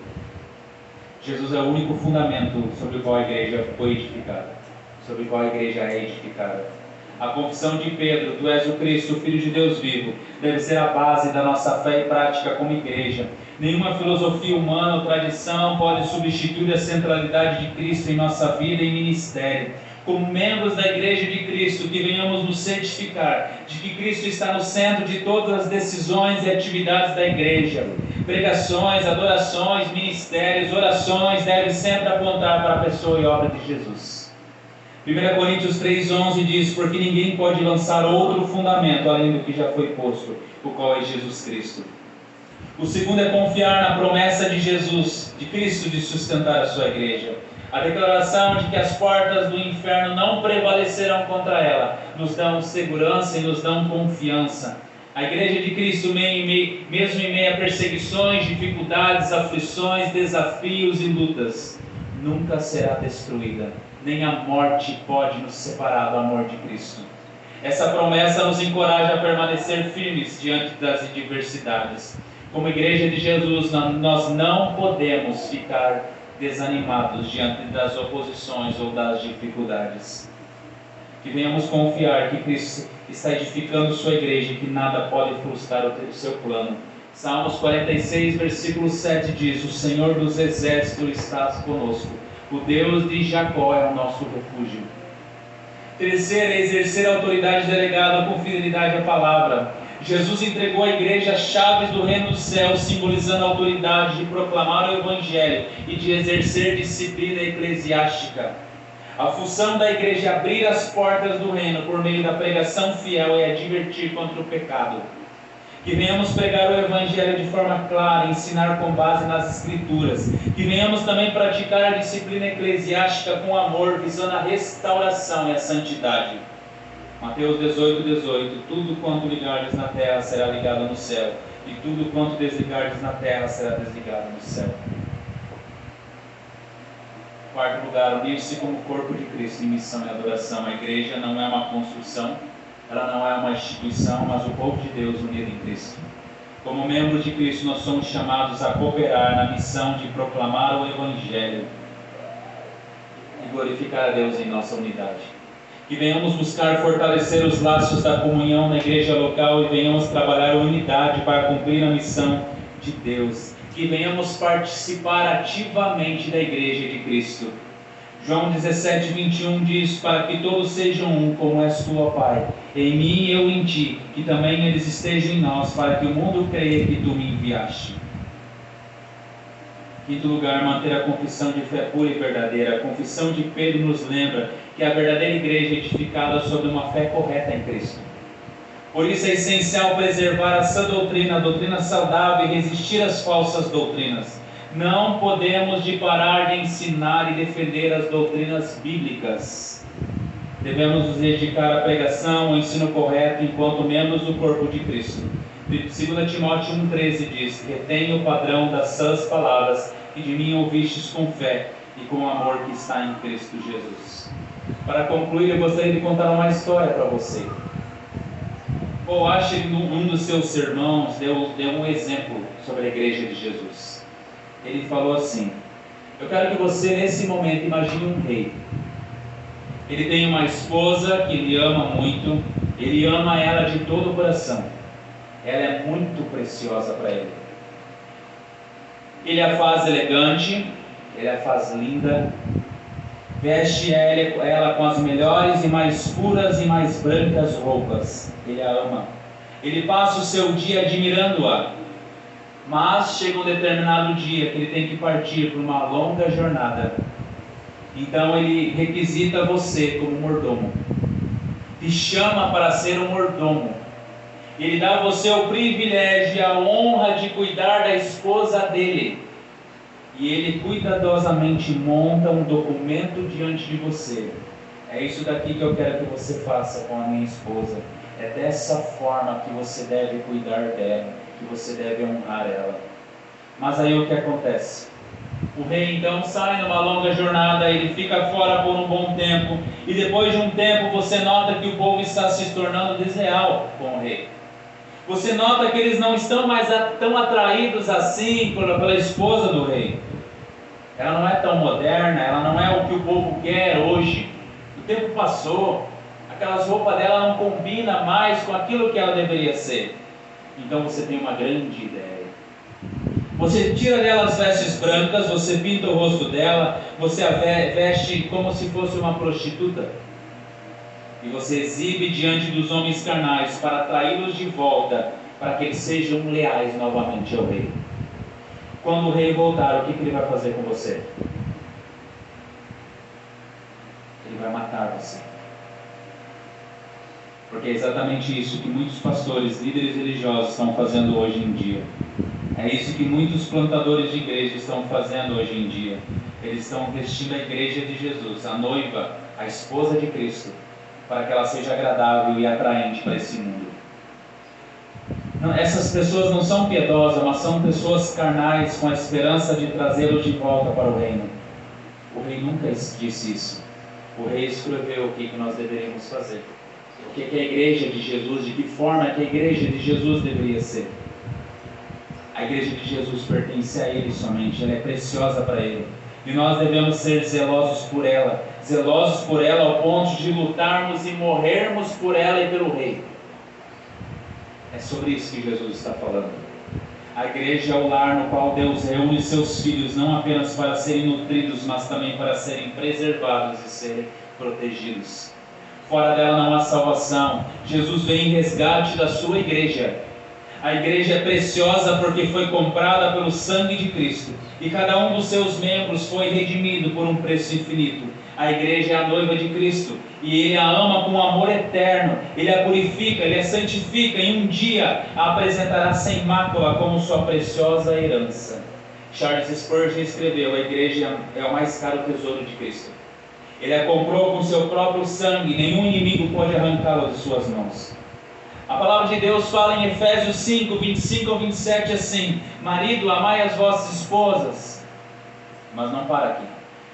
Jesus é o único fundamento sobre o qual a igreja foi edificada, sobre o qual a igreja é edificada. A confissão de Pedro, tu és o Cristo, o Filho de Deus vivo, deve ser a base da nossa fé e prática como igreja. Nenhuma filosofia humana ou tradição pode substituir a centralidade de Cristo em nossa vida e ministério. Como membros da Igreja de Cristo, que venhamos nos certificar de que Cristo está no centro de todas as decisões e atividades da Igreja. Pregações, adorações, ministérios, orações devem sempre apontar para a pessoa e obra de Jesus. 1 Coríntios 3,11 diz: porque ninguém pode lançar outro fundamento além do que já foi posto, o qual é Jesus Cristo. O segundo é confiar na promessa de Jesus, de Cristo, de sustentar a sua igreja. A declaração de que as portas do inferno não prevalecerão contra ela nos dão segurança e nos dão confiança. A igreja de Cristo, mesmo em meio a perseguições, dificuldades, aflições, desafios e lutas, nunca será destruída. Nem a morte pode nos separar do amor de Cristo. Essa promessa nos encoraja a permanecer firmes diante das adversidades. Como igreja de Jesus, nós não podemos ficar desanimados diante das oposições ou das dificuldades. Que venhamos confiar que Cristo está edificando sua igreja e que nada pode frustrar o seu plano. Salmos 46, versículo 7 diz: o Senhor dos exércitos está conosco. O Deus de Jacó é o nosso refúgio. Terceiro é exercer a autoridade delegada com fidelidade à palavra. Jesus entregou à igreja as chaves do reino dos céus, simbolizando a autoridade de proclamar o Evangelho e de exercer disciplina eclesiástica. A função da igreja é abrir as portas do reino por meio da pregação fiel e advertir contra o pecado. Que venhamos pregar o Evangelho de forma clara, ensinar com base nas Escrituras. Que venhamos também praticar a disciplina eclesiástica com amor, visando a restauração e a santidade. Mateus 18:18. Tudo quanto ligardes na terra será ligado no céu, e tudo quanto desligardes na terra será desligado no céu. Quarto lugar, unir-se como corpo de Cristo em missão e adoração. A igreja não é uma construção, ela não é uma instituição, mas o povo de Deus unido em Cristo. Como membros de Cristo, nós somos chamados a cooperar na missão de proclamar o Evangelho e glorificar a Deus em nossa unidade. Que venhamos buscar fortalecer os laços da comunhão na igreja local e venhamos trabalhar a unidade para cumprir a missão de Deus. Que venhamos participar ativamente da igreja de Cristo. João 17:21 diz: para que todos sejam um, como és tu, ó Pai, em mim e eu em ti, que também eles estejam em nós, para que o mundo creia que tu me enviaste. Quinto lugar, manter a confissão de fé pura e verdadeira. A confissão de Pedro nos lembra que a verdadeira igreja é edificada sobre uma fé correta em Cristo. Por isso é essencial preservar a sã doutrina, a doutrina saudável e resistir às falsas doutrinas. Não podemos parar de ensinar e defender as doutrinas bíblicas. Devemos nos dedicar à pregação, ao ensino correto, enquanto membros do corpo de Cristo. 2 Timóteo 1,13 diz: retenha o padrão das sãs palavras que de mim ouvistes com fé e com o amor que está em Cristo Jesus. Para concluir, eu gostaria de contar uma história para você. Paul Washer, num dos seus sermões, deu um exemplo sobre a igreja de Jesus. Ele falou assim: eu quero que você nesse momento imagine um rei. Ele tem uma esposa que ele ama muito, ele ama ela de todo o coração. Ela é muito preciosa para ele. Ele a faz elegante, ele a faz linda, veste ela com as melhores e mais puras e mais brancas roupas. Ele a ama. Ele passa o seu dia admirando-a. Mas chega um determinado dia que ele tem que partir para uma longa jornada. Então ele requisita você como mordomo. Te chama para ser um mordomo. Ele dá a você o privilégio e a honra de cuidar da esposa dele. E ele cuidadosamente monta um documento diante de você. É isso daqui que eu quero que você faça com a minha esposa. É dessa forma que você deve cuidar dela, que você deve honrar ela. Mas aí o que acontece? O rei então sai numa longa jornada, ele fica fora por um bom tempo. E depois de um tempo você nota que o povo está se tornando desleal com o rei. Você nota que eles não estão mais tão atraídos assim pela esposa do rei. Ela não é tão moderna, ela não é o que o povo quer hoje. O tempo passou, aquelas roupas dela não combinam mais com aquilo que ela deveria ser. Então você tem uma grande ideia. Você tira dela as vestes brancas, você pinta o rosto dela, você a veste como se fosse uma prostituta. E você exibe diante dos homens carnais para atraí-los de volta, para que eles sejam leais novamente ao rei. Quando o rei voltar, o que ele vai fazer com você? Ele vai matar você. Porque é exatamente isso que muitos pastores, líderes religiosos estão fazendo hoje em dia. É isso que muitos plantadores de igreja estão fazendo hoje em dia. Eles estão vestindo a igreja de Jesus, a noiva, a esposa de Cristo, para que ela seja agradável e atraente para esse mundo. Não, essas pessoas não são piedosas, mas são pessoas carnais com a esperança de trazê-los de volta para o reino. O rei nunca disse isso. O rei escreveu o que nós deveríamos fazer. O que é a igreja de Jesus, de que forma que a igreja de Jesus deveria ser. A igreja de Jesus pertence a Ele somente, ela é preciosa para Ele. E nós devemos ser zelosos por ela ao ponto de lutarmos e morrermos por ela e pelo Rei. É sobre isso que Jesus está falando. A igreja é o lar no qual Deus reúne seus filhos, não apenas para serem nutridos, mas também para serem preservados e serem protegidos. Fora dela não há salvação. Jesus vem em resgate da sua igreja. A igreja é preciosa porque foi comprada pelo sangue de Cristo. E cada um dos seus membros foi redimido por um preço infinito. A igreja é a noiva de Cristo. E Ele a ama com amor eterno. Ele a purifica, Ele a santifica. E um dia a apresentará sem mácula como sua preciosa herança. Charles Spurgeon escreveu: a igreja é o mais caro tesouro de Cristo. Ele a comprou com seu próprio sangue. Nenhum inimigo pode arrancá-la de suas mãos. A palavra de Deus fala em Efésios 5, 25 ao 27 assim: marido, amai as vossas esposas. Mas não para aqui.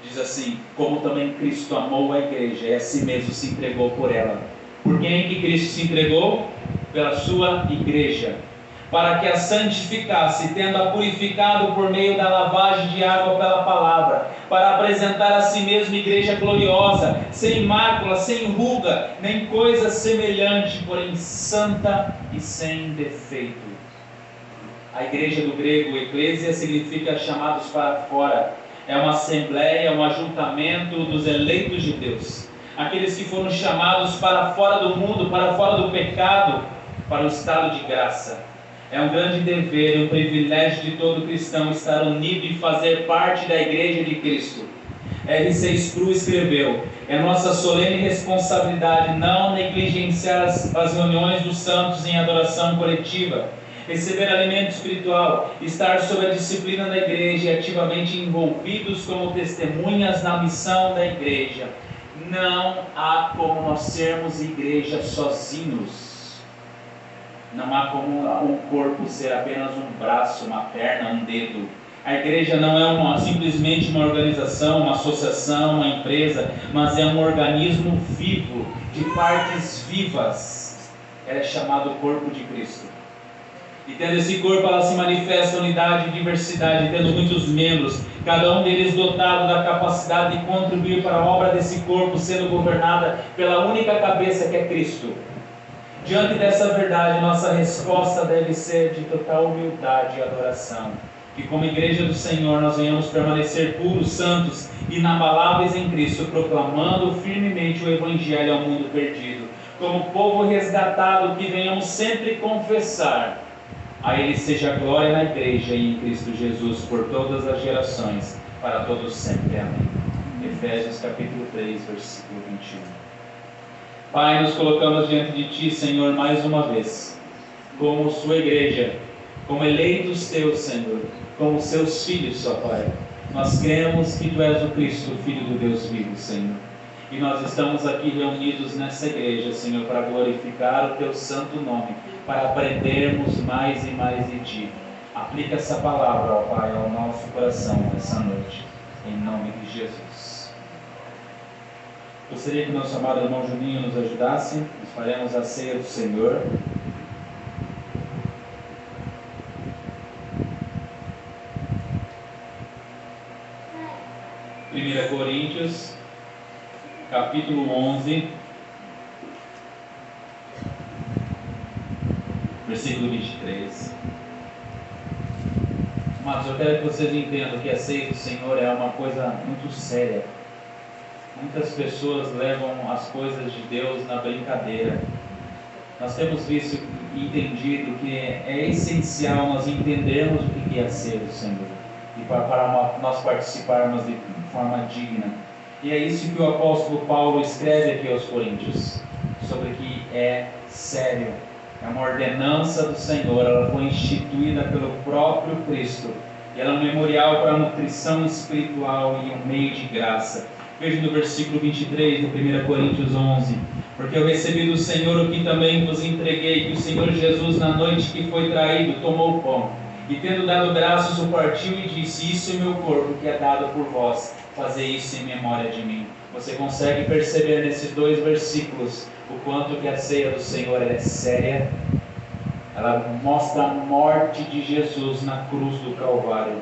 Diz assim: como também Cristo amou a igreja e a si mesmo se entregou por ela. Por quem que Cristo se entregou? Pela sua igreja, para que a santificasse, tendo-a purificado por meio da lavagem de água pela palavra, para apresentar a si mesmo igreja gloriosa, sem mácula, sem ruga, nem coisa semelhante, porém santa e sem defeito. A igreja do grego, eclésia, significa chamados para fora. É uma assembleia, um ajuntamento dos eleitos de Deus. Aqueles que foram chamados para fora do mundo, para fora do pecado, para o estado de graça. É um grande dever e um privilégio de todo cristão estar unido e fazer parte da igreja de Cristo. R.C. Sproul escreveu: é nossa solene responsabilidade não negligenciar as reuniões dos santos em adoração coletiva, receber alimento espiritual, estar sob a disciplina da igreja e ativamente envolvidos como testemunhas na missão da igreja. Não há como nós sermos igreja sozinhos. Não há como um corpo ser apenas um braço, uma perna, um dedo. A igreja não é simplesmente uma organização, uma associação, uma empresa, mas é um organismo vivo, de partes vivas. Ela é chamado corpo de Cristo. E tendo esse corpo, ela se manifesta unidade e diversidade, tendo muitos membros, cada um deles dotado da capacidade de contribuir para a obra desse corpo, sendo governada pela única cabeça que é Cristo. Diante dessa verdade, nossa resposta deve ser de total humildade e adoração. Que como igreja do Senhor nós venhamos permanecer puros, santos, inabaláveis em Cristo, proclamando firmemente o Evangelho ao mundo perdido. Como povo resgatado, que venhamos sempre confessar: a Ele seja a glória na igreja e em Cristo Jesus por todas as gerações, para todos sempre. Amém. Efésios capítulo 3, versículo 21. Pai, nos colocamos diante de Ti, Senhor, mais uma vez, como Sua igreja, como eleitos Teus, Senhor, como Seus filhos, ó Pai. Nós cremos que Tu és o Cristo, o Filho do Deus vivo, Senhor. E nós estamos aqui reunidos nessa igreja, Senhor, para glorificar o Teu santo nome, para aprendermos mais e mais de Ti. Aplica essa palavra, ó Pai, ao nosso coração nessa noite, em nome de Jesus. Gostaria que nosso amado irmão Juninho nos ajudasse. Nós faremos a ceia do Senhor. Primeira Coríntios, capítulo 11, versículo 23. Mas eu quero que vocês entendam que a ceia do Senhor é uma coisa muito séria. Muitas pessoas levam as coisas de Deus na brincadeira. Nós temos visto e entendido que é essencial nós entendermos o que é a ceia do Senhor e para nós participarmos de forma digna. E é isso que o apóstolo Paulo escreve aqui aos Coríntios, sobre que é sério. É uma ordenança do Senhor, ela foi instituída pelo próprio Cristo. E ela é um memorial para a nutrição espiritual e um meio de graça. Veja no versículo 23 de 1 Coríntios 11. Porque eu recebi do Senhor o que também vos entreguei, que o Senhor Jesus, na noite que foi traído, tomou o pão. E tendo dado graças, o partiu e disse: isso é o meu corpo, que é dado por vós. Fazei isso em memória de mim. Você consegue perceber nesses dois versículos o quanto que a ceia do Senhor é séria? Ela mostra a morte de Jesus na cruz do Calvário.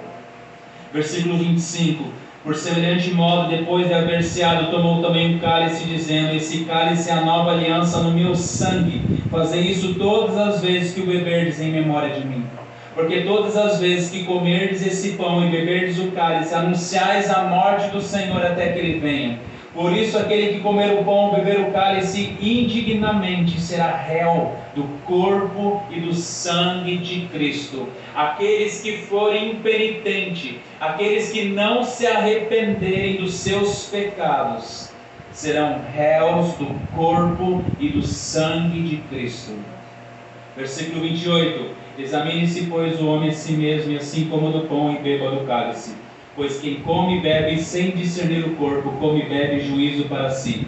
Versículo 25. Por semelhante modo, depois de haver ceado, tomou também um cálice, dizendo: esse cálice é a nova aliança no meu sangue. Fazei isso todas as vezes que o beberdes em memória de mim. Porque todas as vezes que comerdes esse pão e beberdes o cálice, anunciais a morte do Senhor até que Ele venha. Por isso, aquele que comer o pão ou beber o cálice indignamente será réu do corpo e do sangue de Cristo. Aqueles que forem impenitentes, aqueles que não se arrependerem dos seus pecados, serão réus do corpo e do sangue de Cristo. Versículo 28. Examine-se, pois, o homem a si mesmo, e assim coma do pão e beba do cálice. Pois quem come e bebe sem discernir o corpo, come e bebe juízo para si.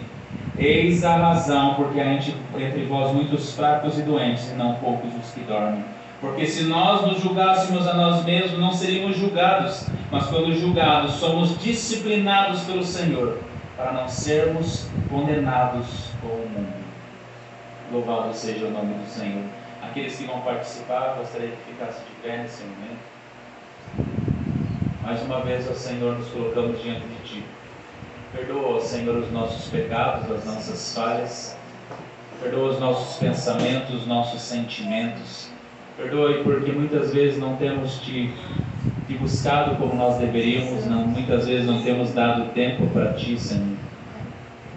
Eis a razão, porque há entre vós muitos fracos e doentes, e não poucos os que dormem. Porque se nós nos julgássemos a nós mesmos, não seríamos julgados. Mas quando julgados, somos disciplinados pelo Senhor, para não sermos condenados com o mundo. Louvado seja o nome do Senhor. Aqueles que vão participar, gostaria que ficasse de pé nesse momento. Mais uma vez, ó Senhor, nos colocamos diante de Ti. Perdoa, ó Senhor, os nossos pecados, as nossas falhas. Perdoa os nossos pensamentos, os nossos sentimentos. Perdoa porque muitas vezes não temos te buscado como nós deveríamos, muitas vezes não temos dado tempo para Ti, Senhor.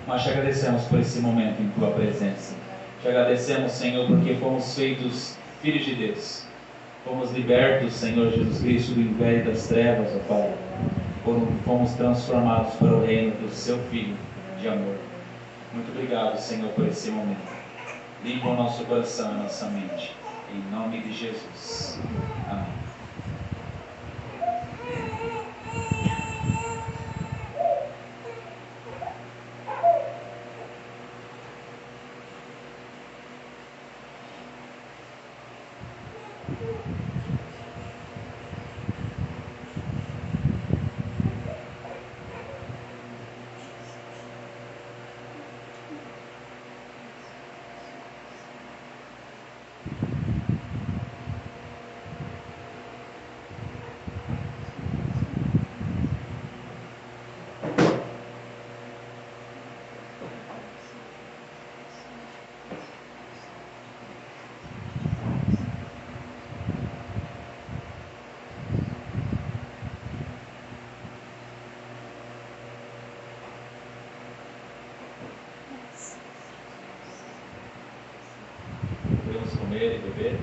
Mas te agradecemos por esse momento em Tua presença. Te agradecemos, Senhor, porque fomos feitos filhos de Deus. Fomos libertos, Senhor Jesus Cristo, do império das trevas, ó Pai. Fomos transformados para o reino do Seu Filho de amor. Muito obrigado, Senhor, por esse momento. Limpa o nosso coração e a nossa mente. Em nome de Jesus. Amém. Podemos comer e beber.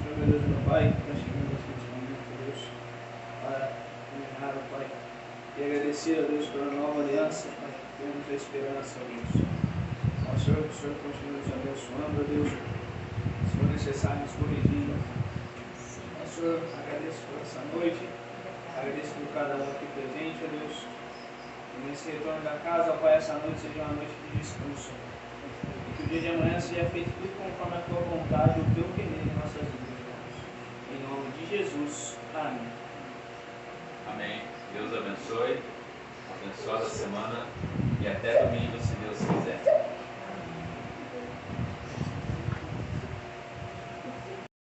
Senhor, meu Deus, meu Pai, nós chegamos aqui neste momento, Deus, para honrar o Pai e agradecer a Deus pela nova aliança, Pai, que temos a esperança, Deus. Ó Senhor, que o Senhor continue nos abençoando, Deus, se for necessário nos corrigindo. Ó Senhor, agradeço por essa noite, agradeço por cada um aqui presente, ó Deus. E nesse retorno da casa, ó Pai, essa noite seja uma noite de descanso. E que o dia de amanhã seja feito tudo conforme a Tua vontade, o Teu querer em nossas vidas, Deus. Em nome de Jesus. Amém. Amém. Deus abençoe. Abençoada semana. E até domingo, se Deus quiser.